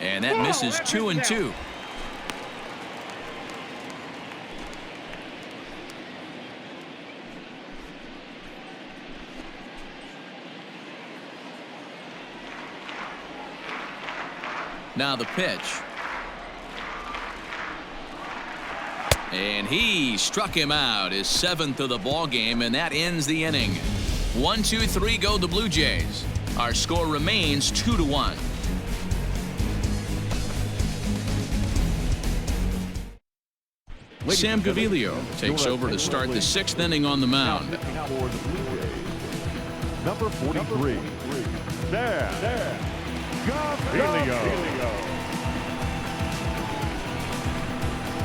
And that misses 2-2. Now the pitch. And he struck him out, his 7th of the ball game, and that ends the inning. 1-2-3 go the Blue Jays. Our score remains 2-1. Sam Gaviglio takes over to start the 6th inning on the mound. Number 43, Sam Gaviglio.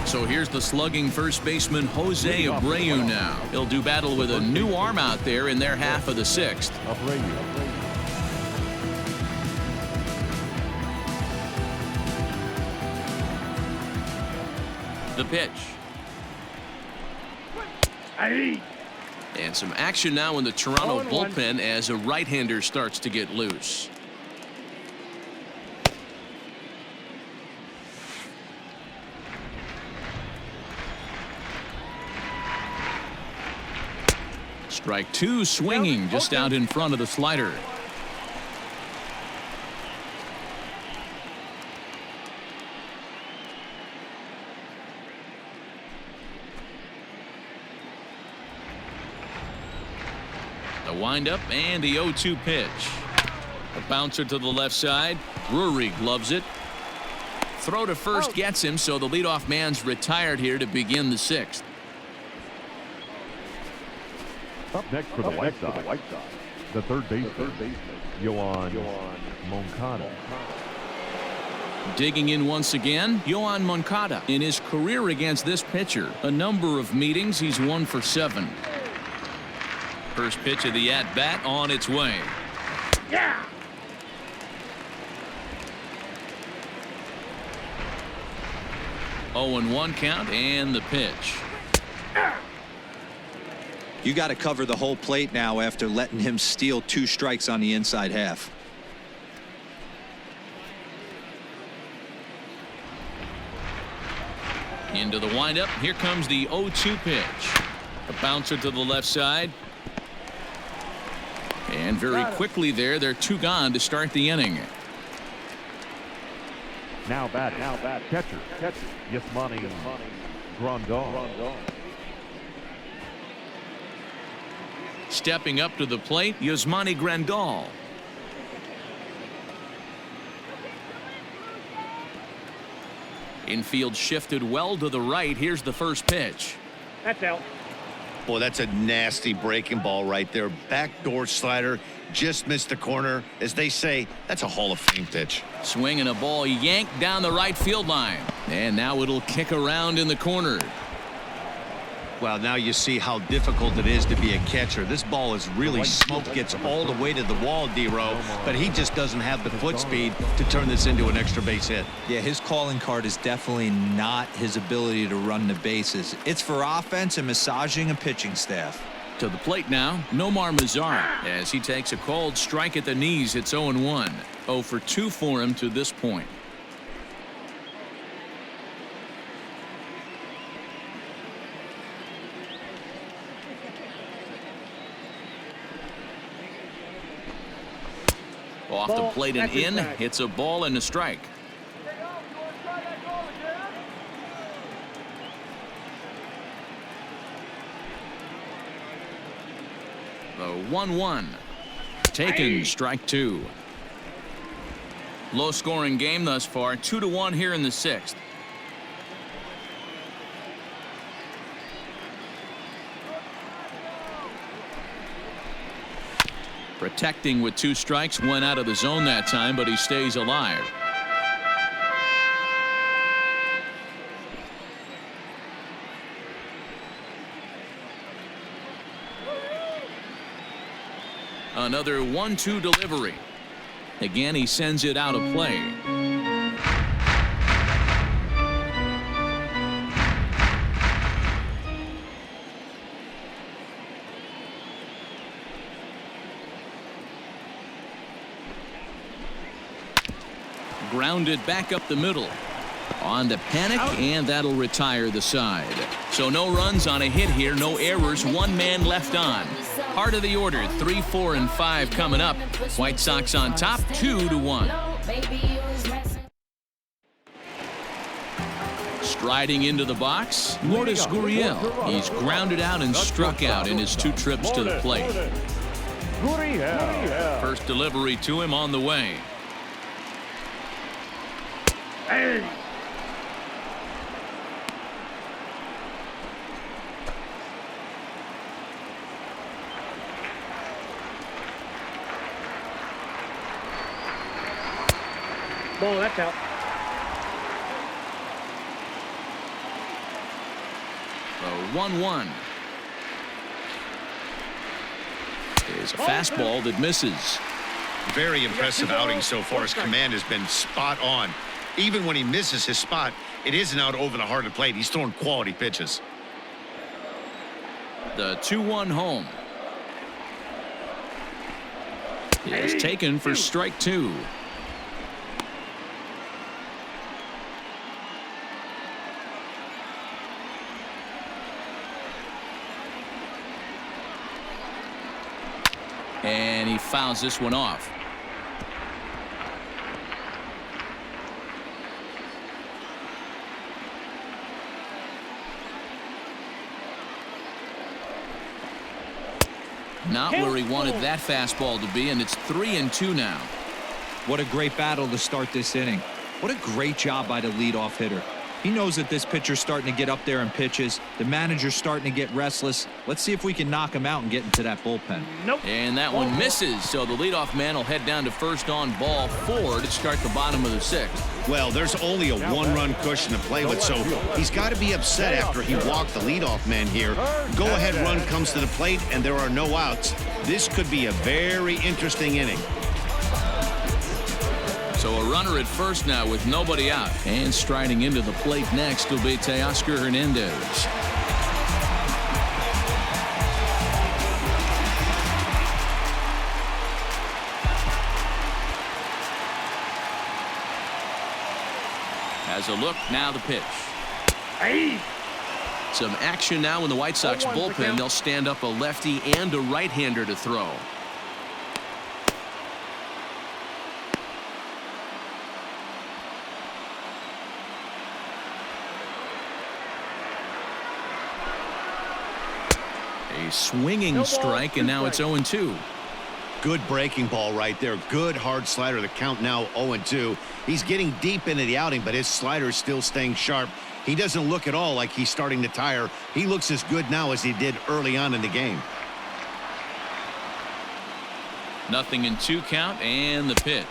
So here's the slugging first baseman Jose Abreu now. He'll do battle with a new arm out there in their half of the 6th. The pitch. And some action now in the Toronto bullpen as a right-hander starts to get loose. Strike 2 swinging just out in front of the slider. The windup and the 0-2 pitch. A bouncer to the left side. Drury gloves it. Throw to first gets him, so the leadoff man's retired here to begin the 6th. Up next for the White Sox, the third baseman, Yoan Moncada. Digging in once again, Yoan Moncada. In his career against this pitcher, a number of meetings, he's 1 for 7. First pitch of the at-bat on its way. Yeah. 0-1 count and the pitch. You got to cover the whole plate now after letting him steal 2 strikes on the inside half. Into the windup. Here comes the 0-2 pitch. A bouncer to the left side. And very quickly there, they're 2 gone to start the inning. Now batting, catcher, Yasmani Grandal. Stepping up to the plate, Yasmani Grandal. Infield shifted well to the right. Here's the first pitch. That's out. Boy, that's a nasty breaking ball right there. Backdoor slider, just missed the corner. As they say, that's a Hall of Fame pitch. Swinging a ball yanked down the right field line. And now it'll kick around in the corner. Well, now you see how difficult it is to be a catcher. This ball is really smoked, gets all the way to the wall, D-Row, but he just doesn't have the foot speed to turn this into an extra base hit. Yeah, his calling card is definitely not his ability to run the bases. It's for offense and massaging a pitching staff. To the plate now, Nomar Mazara, as he takes a called strike at the knees. It's 0-1. 0 for 2 for him to this point. Off the plate and in. It's a ball and a strike. The 1-1. Taken, strike 2. Low scoring game thus far. 2-1 here in the 6th. Protecting with 2 strikes, went out of the zone that time, but he stays alive. Another 1-2 delivery. Again, he sends it out of play. Grounded back up the middle. On to Panic, and that'll retire the side. So no runs on a hit here, no errors, one man left on. Heart of the order, 3, 4, and 5 coming up. White Sox on top, 2-1. Striding into the box, Lourdes Gurriel. He's grounded out and struck out in his 2 trips to the plate. First delivery to him on the way. Hey. Ball, that's out. The 1-1 is a fastball that misses. Very impressive outing so far. His command has been spot on. Even when he misses his spot, it isn't out over the heart of the plate. He's throwing quality pitches. The 2-1 home is taken for strike 2. And he fouls this one off. Not where he wanted that fastball to be, and it's 3-2 now. What a great battle to start this inning. What a great job by the leadoff hitter. He knows that this pitcher's starting to get up there in pitches. The manager's starting to get restless. Let's see if we can knock him out and get into that bullpen. Nope. And that one misses, so the leadoff man will head down to first on ball 4 to start the bottom of the 6th. Well, there's only a 1-run cushion to play with, so he's got to be upset after he walked the leadoff man here. Go-ahead run comes to the plate, and there are no outs. This could be a very interesting inning. So a runner at first now with nobody out. And striding into the plate next will be Teoscar Hernandez. Has a look, now the pitch. Hey. Some action now in the White Sox bullpen. They'll stand up a lefty and a right-hander to throw. A swinging strike, and now it's 0-2. Good breaking ball right there. Good hard slider. The count now 0-2. He's getting deep into the outing, but his slider is still staying sharp. He doesn't look at all like he's starting to tire. He looks as good now as he did early on in the game. 0-2 count, and the pitch.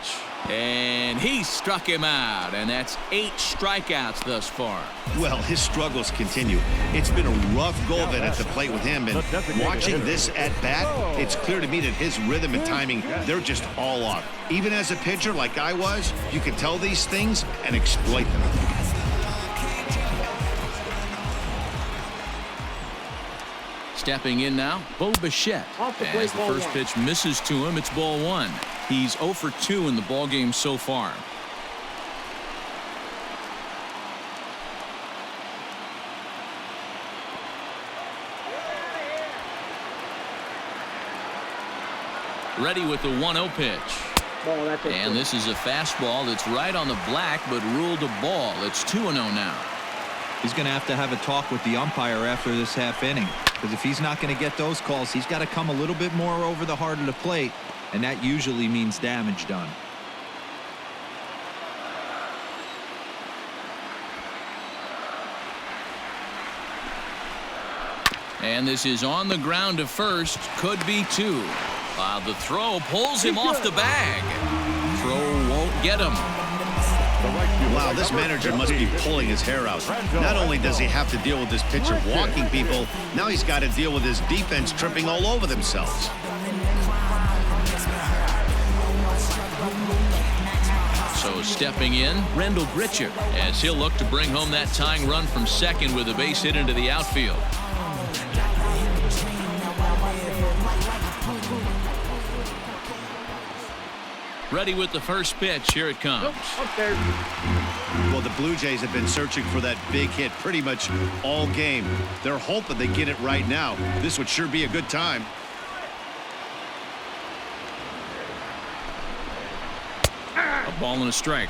And he struck him out, and that's 8 strikeouts thus far. Well, his struggles continue. It's been a rough go of it at the plate with him, and watching this at bat, it's clear to me that his rhythm and timing, they're just all off. Even as a pitcher like I was, you can tell these things and exploit them. Stepping in now, Bo Bichette. As the first pitch misses to him, it's ball 1. He's 0 for 2 in the ballgame so far. Ready with the 1-0 pitch. Ball, that's it. And this is a fastball that's right on the black, but ruled a ball. It's 2-0 now. He's going to have a talk with the umpire after this half inning, because if he's not going to get those calls, he's got to come a little bit more over the heart of the plate, and that usually means damage done. And this is on the ground to first. Could be 2. The throw pulls him off the bag. Throw won't get him. Wow, this manager must be pulling his hair out. Not only does he have to deal with this pitcher walking people, now he's got to deal with his defense tripping all over themselves. So stepping in, Rendell Grichuk, as he'll look to bring home that tying run from second with a base hit into the outfield. Ready with the first pitch. Here it comes. Well, the Blue Jays have been searching for that big hit pretty much all game. They're hoping they get it right now. This would sure be a good time. A ball and a strike.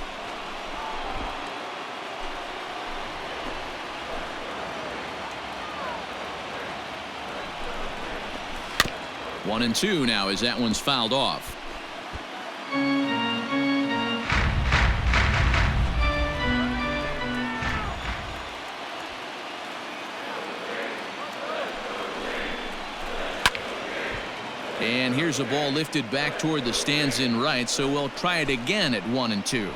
One and two now as that one's fouled off. And here's a ball lifted back toward the stands in right, so we'll try it again at 1 and 2.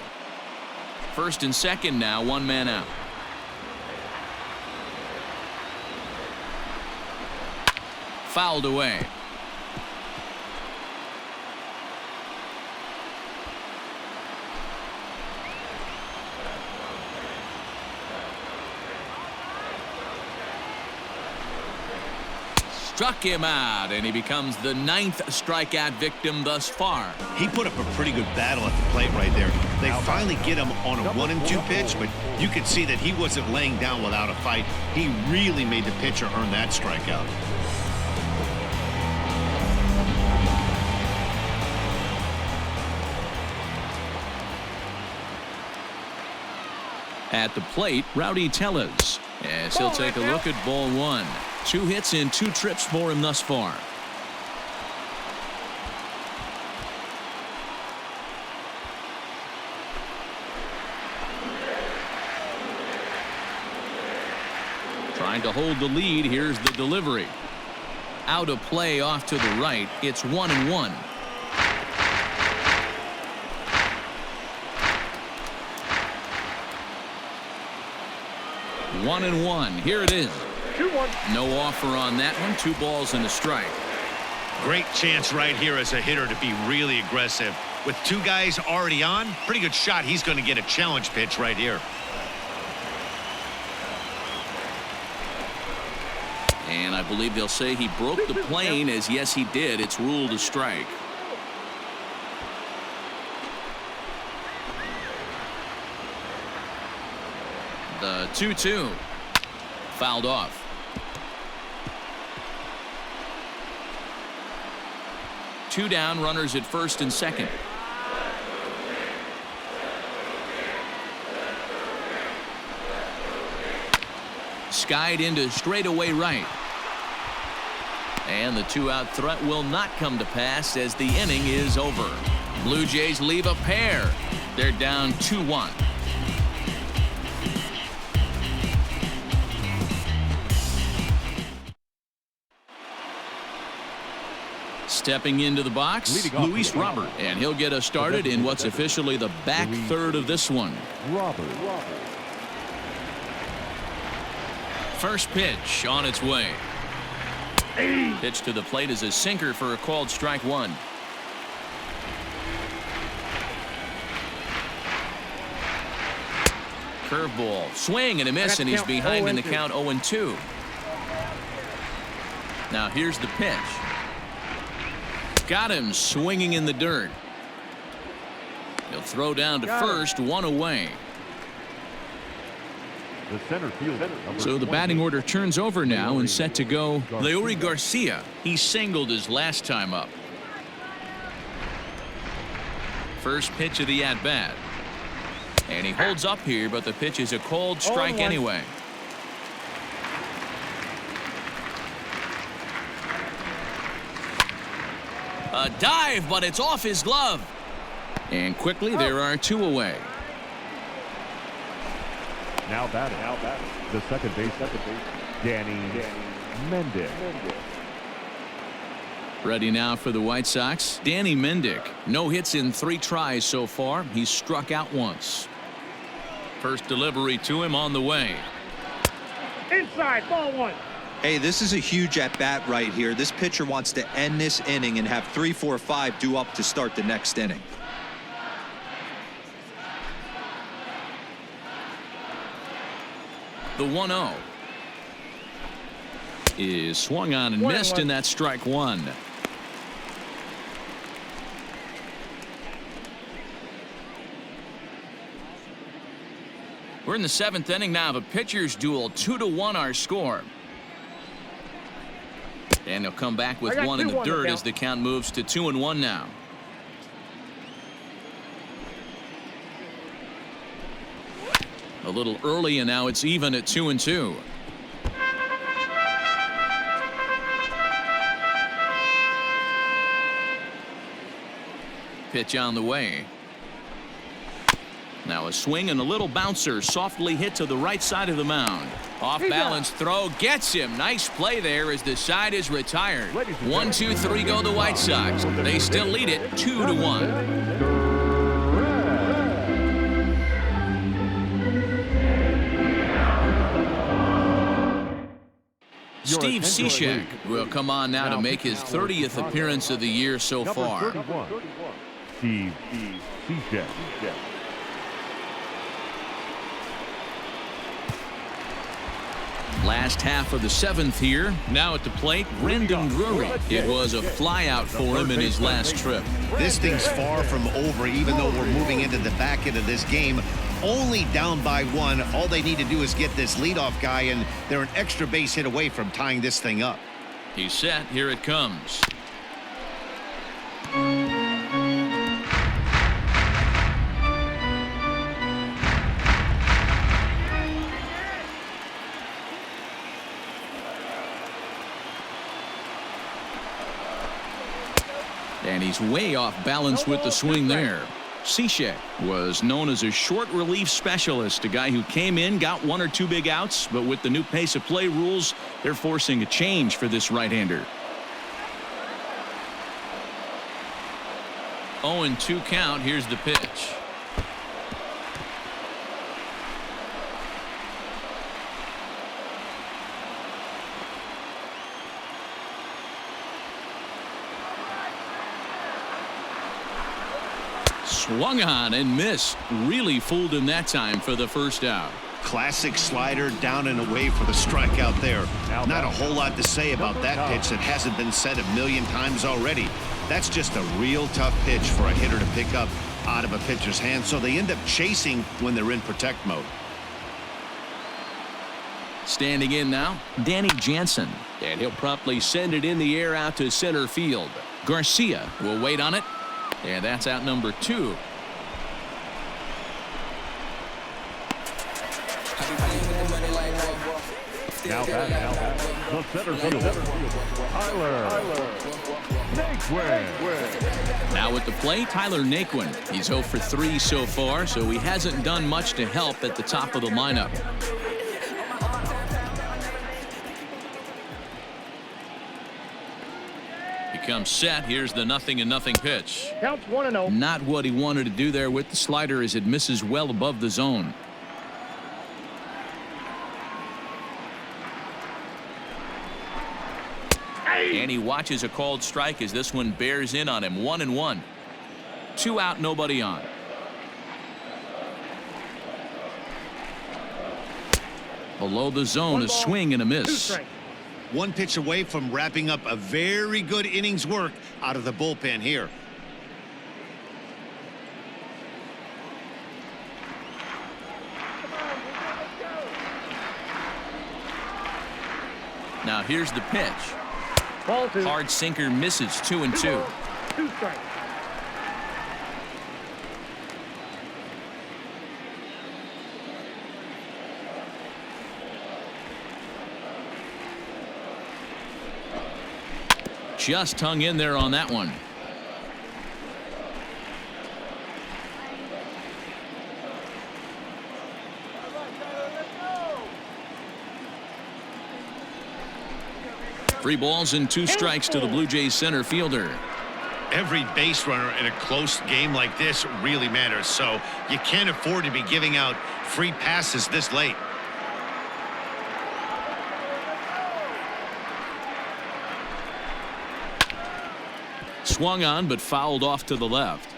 First and second now, one man out. Fouled away. Struck him out, and he becomes the 9th strikeout victim thus far. He put up a pretty good battle at the plate right there. They finally get him on a 1 and 2 pitch, but you could see that he wasn't laying down without a fight. He really made the pitcher earn that strikeout. At the plate, Rowdy Tellez, as he'll take a look at ball one. 2 hits and 2 trips for him thus far. Trying to hold the lead. Here's the delivery. Out of play off to the right. It's 1 and 1. One and one. Here it is. 2-1. No offer on that one. 2 balls and a strike. Great chance right here as a hitter to be really aggressive. With 2 guys already on, pretty good shot. He's going to get a challenge pitch right here. And I believe they'll say he broke the plane, as yes, he did. It's ruled a strike. The 2-2. Fouled off. Two down, runners at first and second. Skied into straightaway right. And the 2-out threat will not come to pass as the inning is over. Blue Jays leave a pair. They're down 2-1. Stepping into the box, Luis Robert, and he'll get us started in what's officially the back third of this one. Robert. First pitch on its way. Pitch to the plate is a sinker for a called strike one. Curveball, swing and a miss, and he's behind in the count 0-2. Now here's the pitch. Got him swinging in the dirt. He'll throw down to first, 1 away. The center fielder. So the batting order turns over now and set to go. Leury Garcia. He singled his last time up. First pitch of the at-bat. And he holds up here, but the pitch is a called strike anyway. A dive, but it's off his glove. And quickly, there are 2 away. Now batting. The second base. Danny Mendick. Ready now for the White Sox. Danny Mendick. No hits in 3 tries so far. He's struck out once. First delivery to him on the way. Inside, ball 1. Hey, this is a huge at-bat right here. This pitcher wants to end this inning and have 3, 4, 5 due up to start the next inning. The 1-0 is swung on and missed, and that's strike one. We're in the 7th inning now of a pitcher's duel. 2-1 our score. And he'll come back with one in the dirt as the count moves to 2-1 now. A little early, and now it's even at 2-2. Pitch on the way. Now a swing and a little bouncer softly hit to the right side of the mound. Off balance throw gets him. Nice play there as the side is retired. 1, 2, 3 go the White Sox. They still lead it 2-1. Steve Cishek will come on now to make his 30th appearance of the year so far. Steve Cishek. Last half of the 7th here. Now at the plate, Brendan Drury. It was a flyout for him in his last trip. This thing's far from over, even though we're moving into the back end of this game. Only down by 1. All they need to do is get this leadoff guy, and they're an extra base hit away from tying this thing up. He's set. Here it comes. And he's way off balance with the swing there. Cishek was known as a short relief specialist, a guy who came in, got 1 or 2 big outs, but with the new pace of play rules, they're forcing a change for this right-hander. 0-2 count. Here's the pitch. Swung on and missed. Really fooled him that time for the first out. Classic slider down and away for the strikeout there. Not a whole lot to say about that pitch that hasn't been said a million times already. That's just a real tough pitch for a hitter to pick up out of a pitcher's hand, so they end up chasing when they're in protect mode. Standing in now, Danny Jansen. And he'll promptly send it in the air out to center field. Garcia will wait on it. And that's out number 2. Now the center fielder, Tyler Naquin. Now at the plate, Tyler Naquin. He's 0 for 3 so far, so he hasn't done much to help at the top of the lineup. Comes set. Here's the 0-0 pitch. Counts 1-0. Not what he wanted to do there with the slider as it misses well above the zone. And he watches a called strike as this one bears in on him. 1-1. 2 out, nobody on. Below the zone, a swing and a miss. 1 pitch away from wrapping up a very good innings work out of the bullpen here. Now here's the pitch. Ball 2. Hard sinker misses. 2-2. 2 strikes. Just hung in there on that one. Three balls and 2 strikes to the Blue Jays center fielder. Every base runner in a close game like this really matters, so you can't afford to be giving out free passes this late. Swung on but fouled off to the left.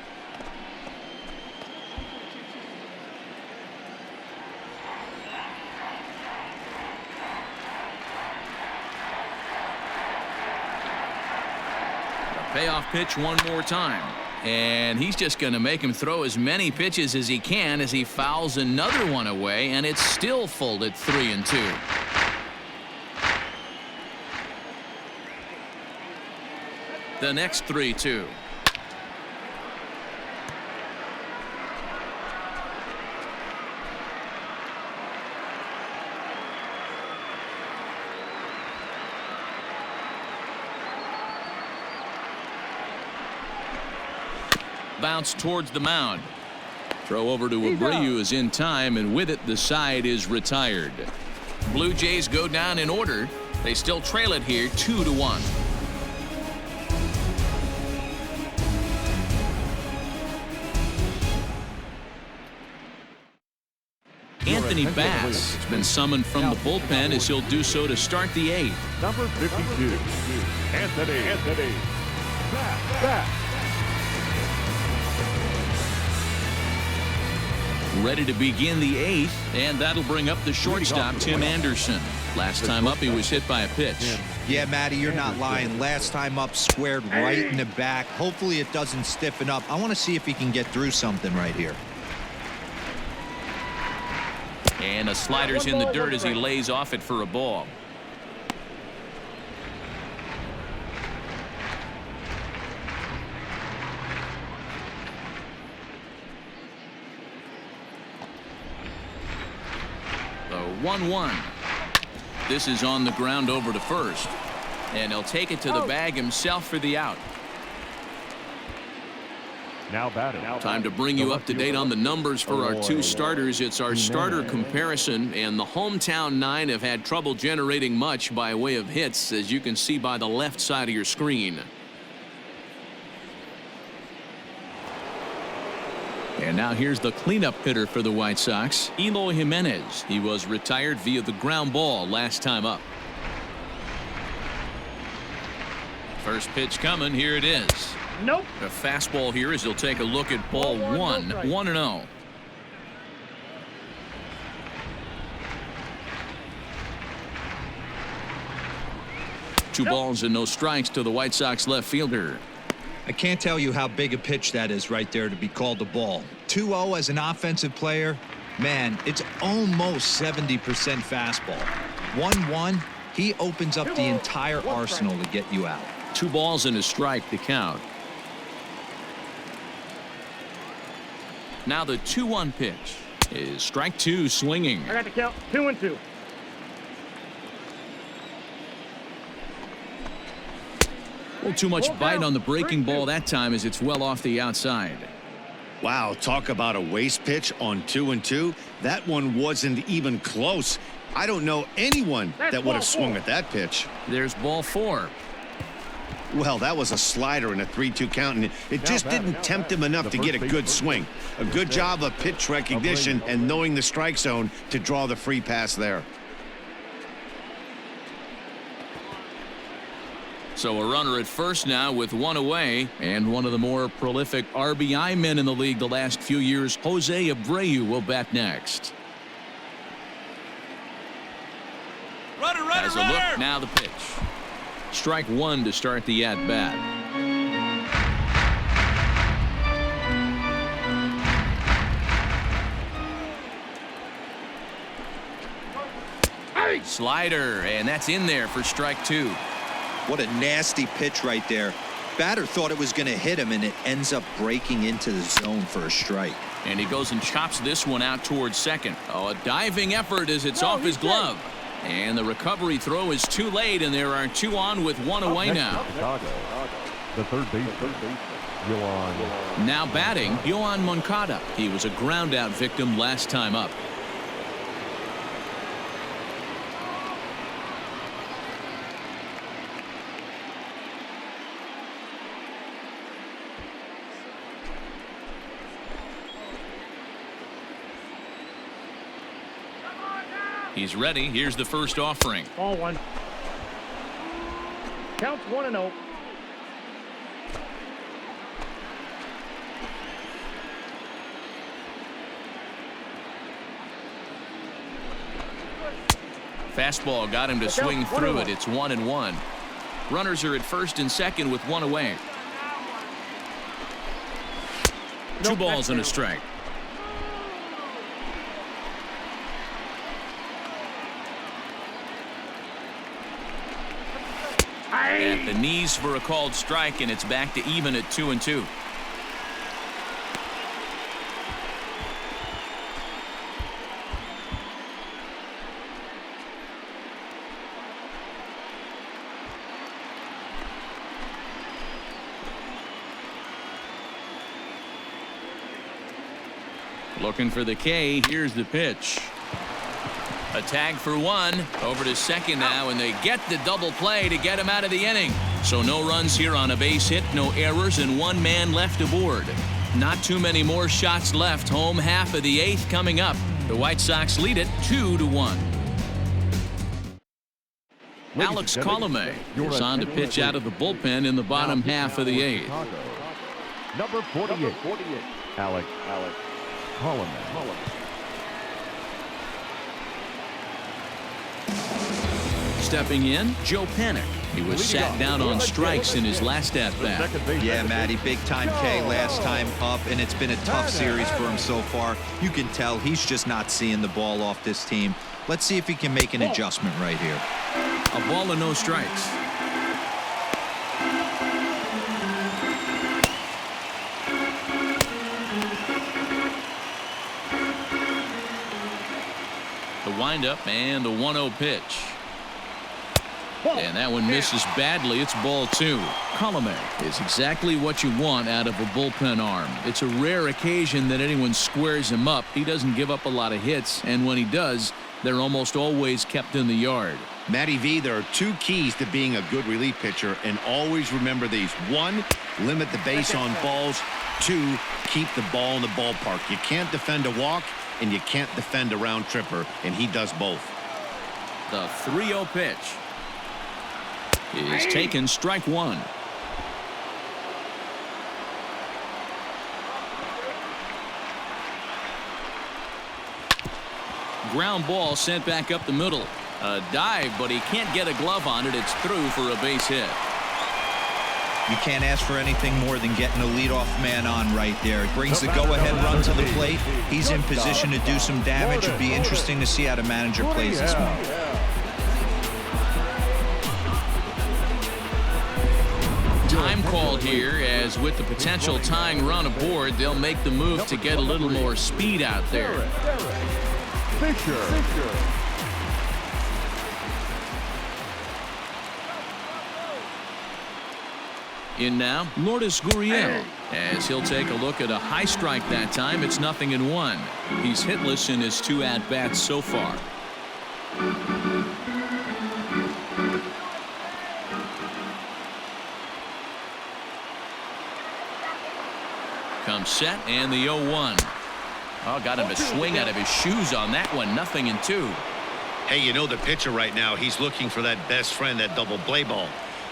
Payoff pitch one more time. And he's just going to make him throw as many pitches as he can as he fouls another one away, and it's still full at 3-2. The next 3-2. Bounce towards the mound. Throw over to Abreu is in time, and with it the side is retired. Blue Jays go down in order. They still trail it here 2-1. Anthony Bass has been summoned from the bullpen as he'll do so to start the 8th. Number 52, Anthony Bass. Ready to begin the 8th, and that'll bring up the shortstop, Tim Anderson. Last time up, he was hit by a pitch. Yeah, Matty, you're not lying. Last time up, squared right in the back. Hopefully it doesn't stiffen up. I want to see if he can get through something right here. And a slider's in the dirt as he lays off it for a ball. The 1-1. This is on the ground over to first. And he'll take it to the bag himself for the out. Now batting. Time to bring you up to date on the numbers for our two starters. It's our starter comparison, and the hometown 9 have had trouble generating much by way of hits, as you can see by the left side of your screen. And now here's the cleanup hitter for the White Sox, Eloy Jimenez. He was retired via the ground ball last time up. First pitch coming. Here it is. Nope. A fastball here as he'll take a look at ball 1. 1-0. Two balls and no strikes to the White Sox left fielder. I can't tell you how big a pitch that is right there to be called a ball. 2-0 as an offensive player, man, it's almost 70% fastball. 1-1, he opens up the entire arsenal to get you out. 2 balls and a strike to count. Now the 2-1 pitch is strike 2 swinging. I got the count. 2-2. Well, too much bite on the breaking ball that time as it's well off the outside. Wow, talk about a waste pitch on 2-2. That one wasn't even close. I don't know anyone that would have swung at that pitch. There's ball 4. Well, that was a slider in a 3-2 count, and it just didn't tempt him enough to get a good swing. A good job of pitch recognition and knowing the strike zone to draw the free pass there. So a runner at first now with 1 away, and one of the more prolific RBI men in the league the last few years, Jose Abreu, will bat next. Has a look, now the pitch. Strike 1 to start the at-bat. Slider, and that's in there for strike 2. What a nasty pitch right there. Batter thought it was going to hit him, and it ends up breaking into the zone for a strike. And he goes and chops this one out towards second. Oh, a diving effort as it's off his glove. And the recovery throw is too late, and there are 2 on with 1 away now. Chicago, the third baseman, Yohan. Now batting, Yohan Moncada. He was a ground-out victim last time up. He's ready. Here's the first offering. Ball 1. Counts 1-0. Fastball got him to swing through it. It's 1-1. Runners are at first and second with 1 away. 2 balls and a strike. At the knees for a called strike, and it's back to even at 2-2. Looking for the K. Here's the pitch. A tag for 1. Over to second now, and they get the double play to get him out of the inning. So no runs here on a base hit, no errors, and 1 man left aboard. Not too many more shots left. Home half of the 8th coming up. The White Sox lead it 2-1. Alex Miniak is on to pitch out of the bullpen in the bottom half of the 8th. Number 48, Alex Miniak. Stepping in, Joe Panik. He was sat down on strikes in his last at-bat. Yeah, Matty, big-time K last time up, and it's been a tough series for him so far. You can tell he's just not seeing the ball off this team. Let's see if he can make an adjustment right here. A ball and no strikes. The windup and the 1-0 pitch. And that one misses badly. It's ball 2. Miniak is exactly what you want out of a bullpen arm. It's a rare occasion that anyone squares him up. He doesn't give up a lot of hits, and when he does, they're almost always kept in the yard. Matty V, there are 2 keys to being a good relief pitcher, and always remember these. 1, limit the base on balls. 2, keep the ball in the ballpark. You can't defend a walk, and you can't defend a round tripper, and he does both. The 3-0 pitch is taken, strike 1. Ground ball sent back up the middle. A dive, but he can't get a glove on it. It's through for a base hit. You can't ask for anything more than getting a leadoff man on right there. It brings the go-ahead run to the plate. He's in position to do some damage. It'd be interesting to see how the manager plays this one. Time called here, as with the potential tying run aboard, they'll make the move to get a little more speed out there. In now, Lourdes Gurriel, as he'll take a look at a high strike that time. It's 0-1. He's hitless in his 2 at-bats so far. Comes set, and the 0-1. Oh, got him to swing out of his shoes on that one. 0-2. Hey, you know the pitcher right now, he's looking for that best friend, that double play ball.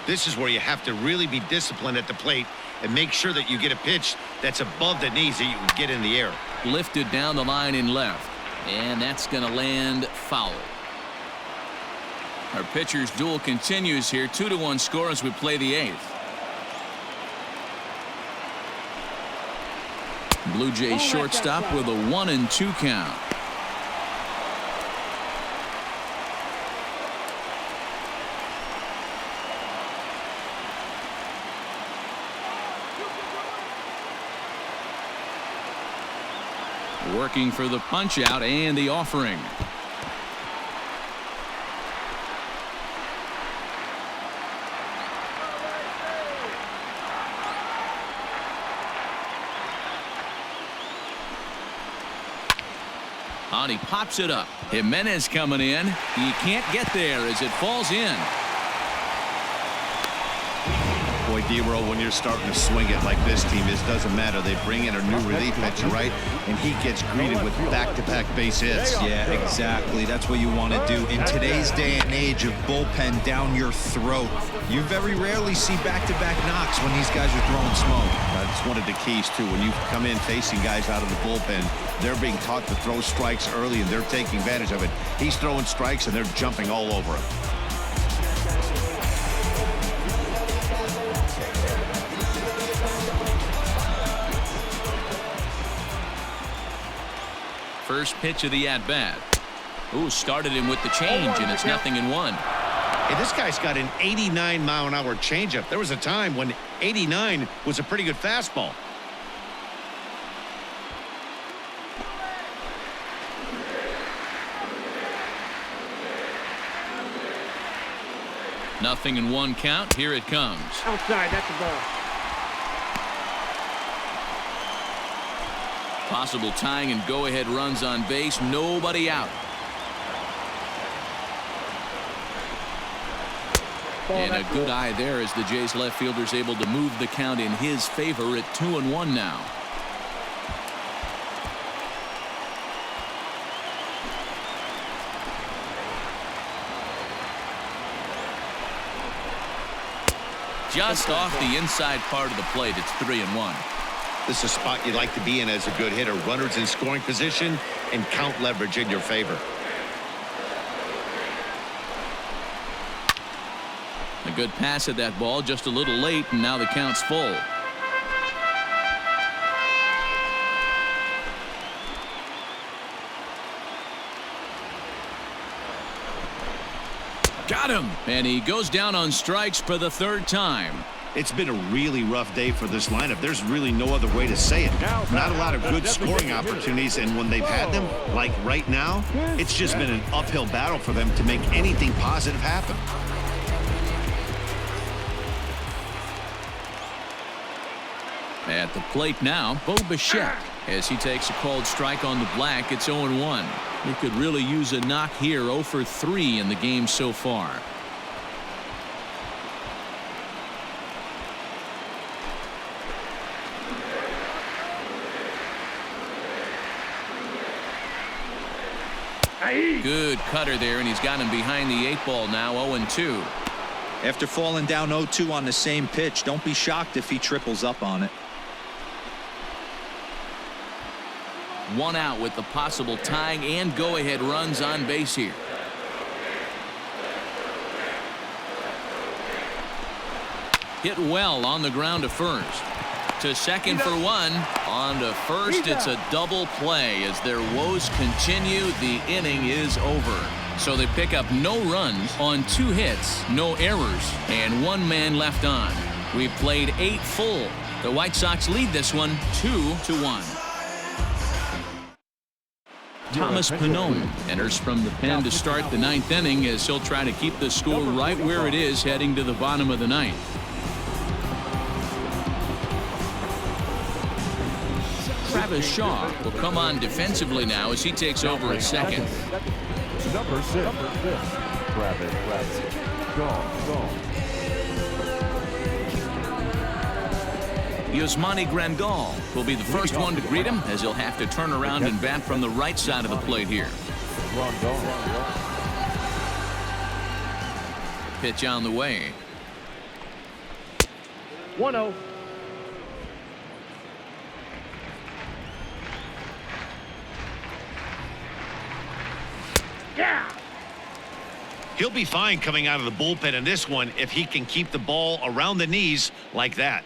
This is where you have to really be disciplined at the plate and make sure that you get a pitch that's above the knees that you can get in the air. Lifted down the line in left, and that's going to land foul. Our pitcher's duel continues here. 2-1 score as we play the 8th. Blue Jays shortstop with a 1-2 count. Working for the punch out and the offering. And he pops it up. Jimenez coming in. He can't get there as it falls in. Boy, D-Roll, when you're starting to swing it like this team is, doesn't matter. They bring in a new relief pitcher, right? And he gets greeted with back-to-back base hits. Yeah, exactly. That's what you want to do. In today's day and age of bullpen down your throat, you very rarely see back-to-back knocks when these guys are throwing smoke. That's one of the keys, too. When you come in facing guys out of the bullpen, they're being taught to throw strikes early, and they're taking advantage of it. He's throwing strikes, and they're jumping all over him. First pitch of the at-bat. Ooh, started him with the change, and it's 0-1. Hey, this guy's got an 89-mile-an-hour changeup. There was a time when 89 was a pretty good fastball. Nothing in 1 count. Here it comes. Outside, that's the ball. Possible tying and go-ahead runs on base. Nobody out. And a good eye there as the Jays left fielder's able to move the count in his favor at 2-1 now. Just off the inside part of the plate, it's 3-1. This is a spot you'd like to be in as a good hitter. Runners in scoring position and count leverage in your favor. A good pass at that ball, just a little late, and now the count's full. Got him! And he goes down on strikes for the 3rd time. It's been a really rough day for this lineup. There's really no other way to say it. Not a lot of good scoring opportunities, and when they've had them, like right now, it's just been an uphill battle for them to make anything positive happen. At the plate now, Bichette. As he takes a called strike on the black, it's 0-1. He could really use a knock here. 0 for 3 in the game so far. Good cutter there, and he's got him behind the 8 ball now. 0-2. After falling down 0-2 on the same pitch, don't be shocked if he triples up on it. 1 out with the possible tying and go-ahead runs on base here. Hit well on the ground to first. To second for 1. On to first, it's a double play. As their woes continue, the inning is over. So they pick up no runs on 2 hits, no errors, and 1 man left on. We've played 8 full. The White Sox lead this one 2-1. Thomas Pannone enters from the pen to start the 9th inning as he'll try to keep the score right where it is heading to the bottom of the 9th. Travis Shaw will come on defensively now as he takes over at second. Number 6. Travis Shaw. Yasmani Grandal will be the first one to greet him as he'll have to turn around and bat from the right side of the plate here. Pitch on the way. 1-0. Yeah. He'll be fine coming out of the bullpen in this one if he can keep the ball around the knees like that.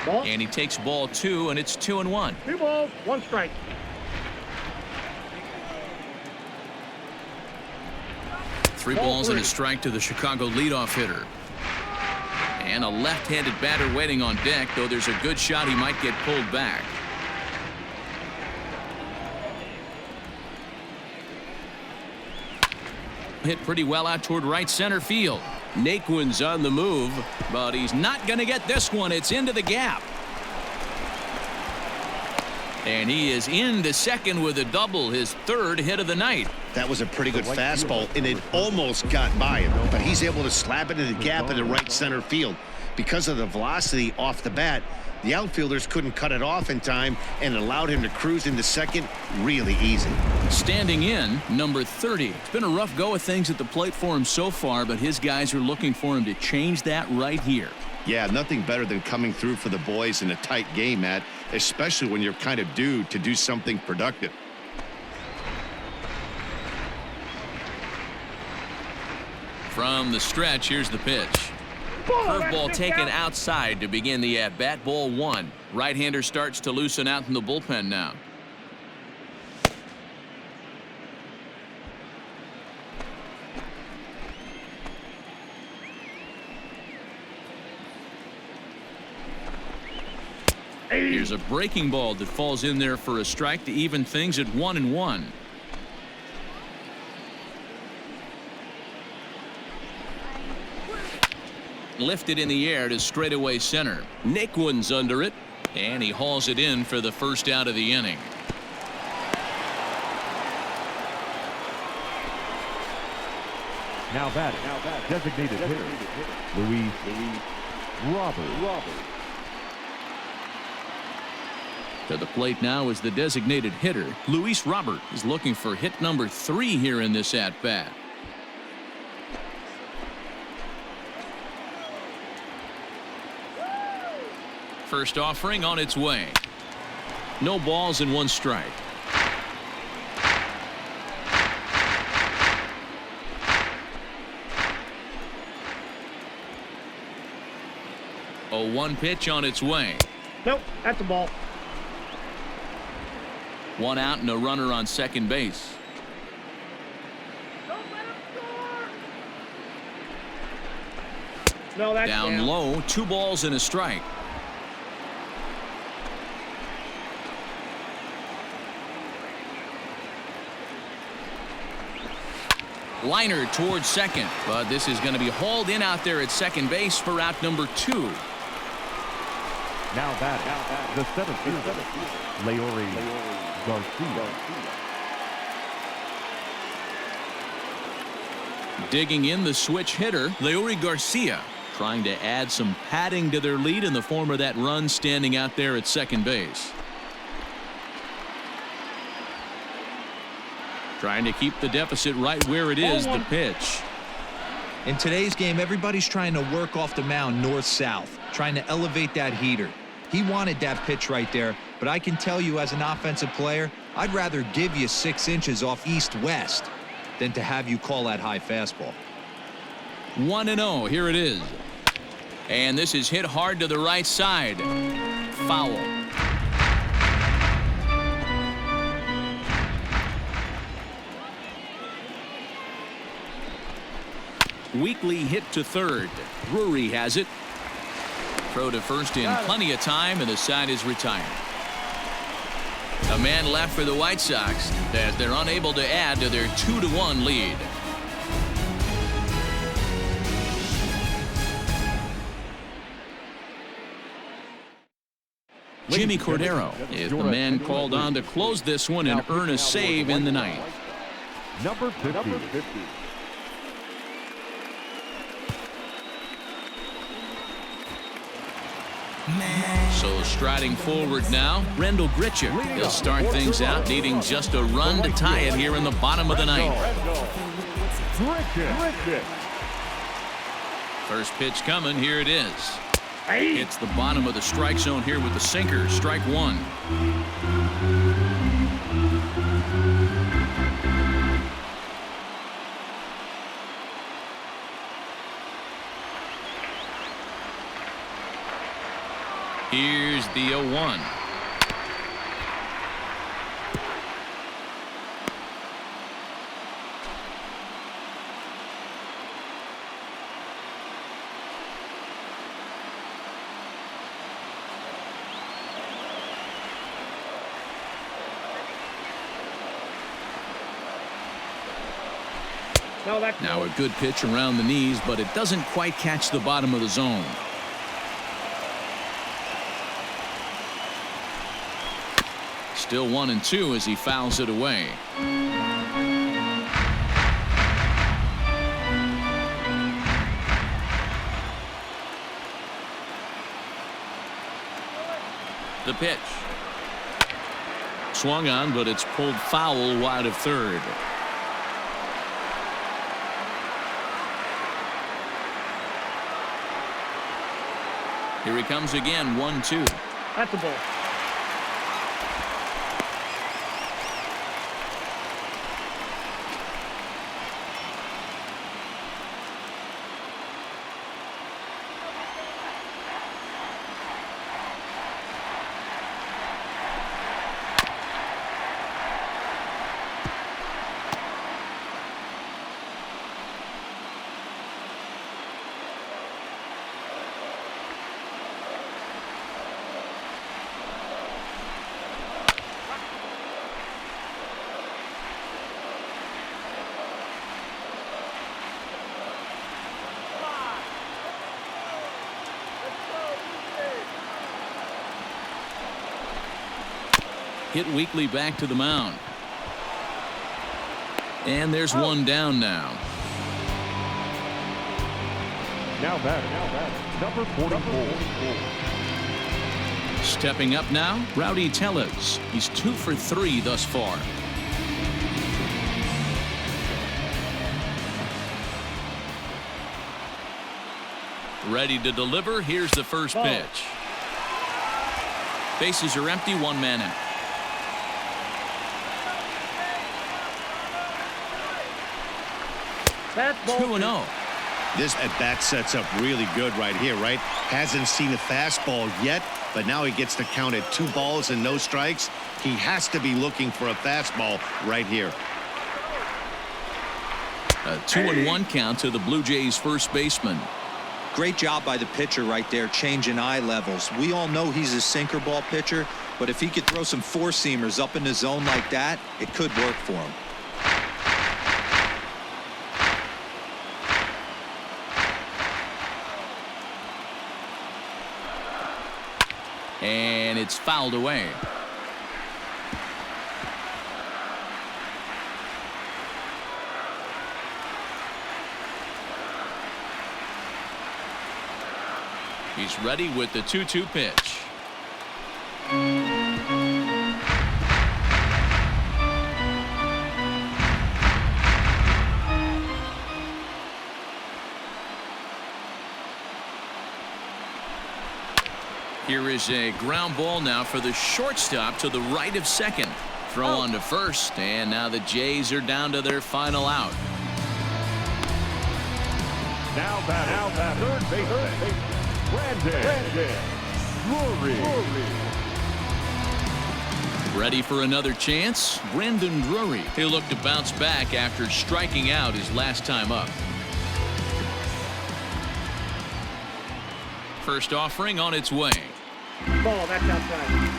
And he takes ball 2, and it's 2-1. 2 balls, 1 strike. Three balls and a strike to the Chicago leadoff hitter. And a left-handed batter waiting on deck, though there's a good shot he might get pulled back. Hit pretty well out toward right center field. Naquin's on the move, but he's not going to get this one. It's into the gap. And he is into second with a double, his 3rd hit of the night. That was a pretty good fastball, and it almost got by him, but he's able to slap it in the gap in the right center field. Because of the velocity off the bat, the outfielders couldn't cut it off in time and allowed him to cruise into second really easy. Standing in, number 30. It's been a rough go of things at the plate for him so far, but his guys are looking for him to change that right here. Yeah, nothing better than coming through for the boys in a tight game, Matt, especially when you're kind of due to do something productive. From the stretch, here's the pitch. Curveball taken outside to begin the at-bat. Ball 1. Right-hander starts to loosen out in the bullpen now. Here's a breaking ball that falls in there for a strike to even things at 1-1. Lifted in the air to straightaway center. Naquin's under it, and he hauls it in for the first out of the inning. Now batting, designated hitter, Luis Robert. To the plate now is the designated hitter. Luis Robert is looking for hit number 3 here in this at-bat. First offering on its way. No balls and 1 strike. A 1 pitch on its way. Nope, that's a ball. 1 out and a runner on second base. No, that's Down low, 2 balls and a strike. Liner towards second, but this is going to be hauled in out there at second base for out number 2. Now batting, the 7th fielder, Leori Garcia. Digging in the switch hitter, Leori Garcia, trying to add some padding to their lead in the form of that run standing out there at second base. Trying to keep the deficit right where it is. The pitch. In today's game, everybody's trying to work off the mound north-south, trying to elevate that heater. He wanted that pitch right there, but I can tell you as an offensive player, I'd rather give you 6 inches off east-west than to have you call that high fastball. 1-0. Here it is. And this is hit hard to the right side. Foul. Weekly hit to third. Drury has it. Throw to first in plenty of time, and the side is retired. A man left for the White Sox as they're unable to add to their 2-1 lead. Jimmy Cordero is the man called on to close this one and earn a save in the ninth. Number 50. So striding forward now, Rendell Grichuk. He'll start things out, needing just a run to tie it here in the bottom of the ninth. First pitch coming. Here it is. Hits the bottom of the strike zone here with the sinker. Strike 1. Here's the 0-1. Now a good pitch around the knees, but it doesn't quite catch the bottom of the zone. Still 1-2 as he fouls it away. The pitch. Swung on, but it's pulled foul wide of third. Here he comes again, 1-2. That's a ball. hit weekly back to the mound. And there's one down now. Now batting, number 44. Stepping up now, Rowdy Tellez. He's 2 for 3 thus far. Ready to deliver. Here's the first pitch. Bases are empty, 1 man out. That's ball 2-0. This at-bat sets up really good right here, right? Hasn't seen a fastball yet, but now he gets to count at 2 balls and no strikes. He has to be looking for a fastball right here. A 2-1 count to the Blue Jays first baseman. Great job by the pitcher right there, changing eye levels. We all know he's a sinker ball pitcher, but if he could throw some four-seamers up in the zone like that, it could work for him. And it's fouled away. He's ready with the 2-2 pitch. Here is a ground ball now for the shortstop to the right of second. Throw on to first, and now the Jays are down to their final out. Now batting, third baseman, Brandon Drury. Ready for another chance? Brandon Drury. He'll look to bounce back after striking out his last time up. First offering on its way. Ball, that's outside.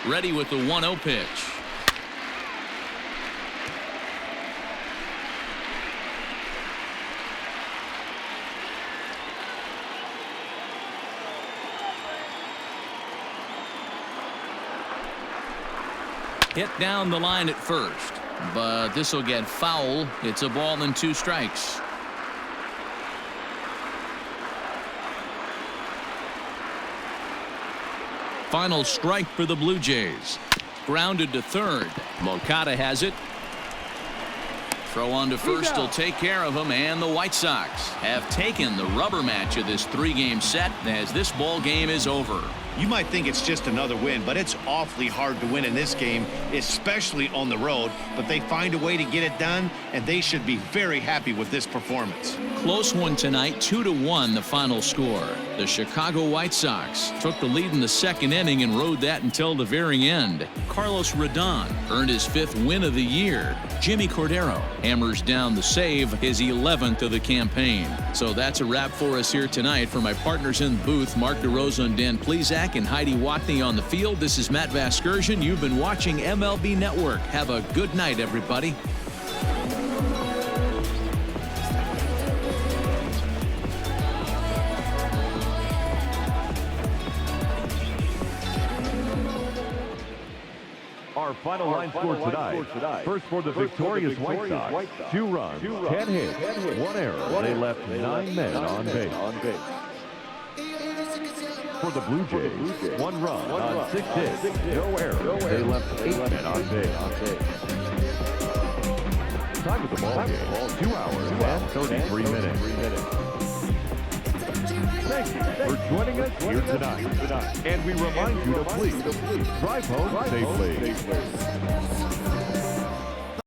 Ready with the 1-0 pitch. Hit down the line at first, but this will get foul. It's a ball and 2 strikes. Final strike for the Blue Jays. Grounded to third. Moncada has it. Throw on to first will take care of him, and the White Sox have taken the rubber match of this 3-game set as this ball game is over. You might think it's just another win, but it's awfully hard to win in this game, especially on the road. But they find a way to get it done, and they should be very happy with this performance. Close one tonight, 2-1 the final score. The Chicago White Sox took the lead in the second inning and rode that until the very end. Carlos Rodon earned his 5th win of the year. Jimmy Cordero hammers down the save, his 11th of the campaign. So that's a wrap for us here tonight. For my partners in the booth, Mark DeRosa Dan Plesac and Heidi Watney on the field, this is Matt Vasgersian. You've been watching MLB Network. Have a good night, everybody. Our final line score tonight. First for the victorious White Sox, 2 runs, 10 hits, 1 error. They left 9 men on base. For the Blue Jays, 1 run on 6 hits, no error. They left 8 men on base. Time of the ball game, 2 hours and 33 minutes. Thank you for joining us here tonight. And we remind you to please drive home safely.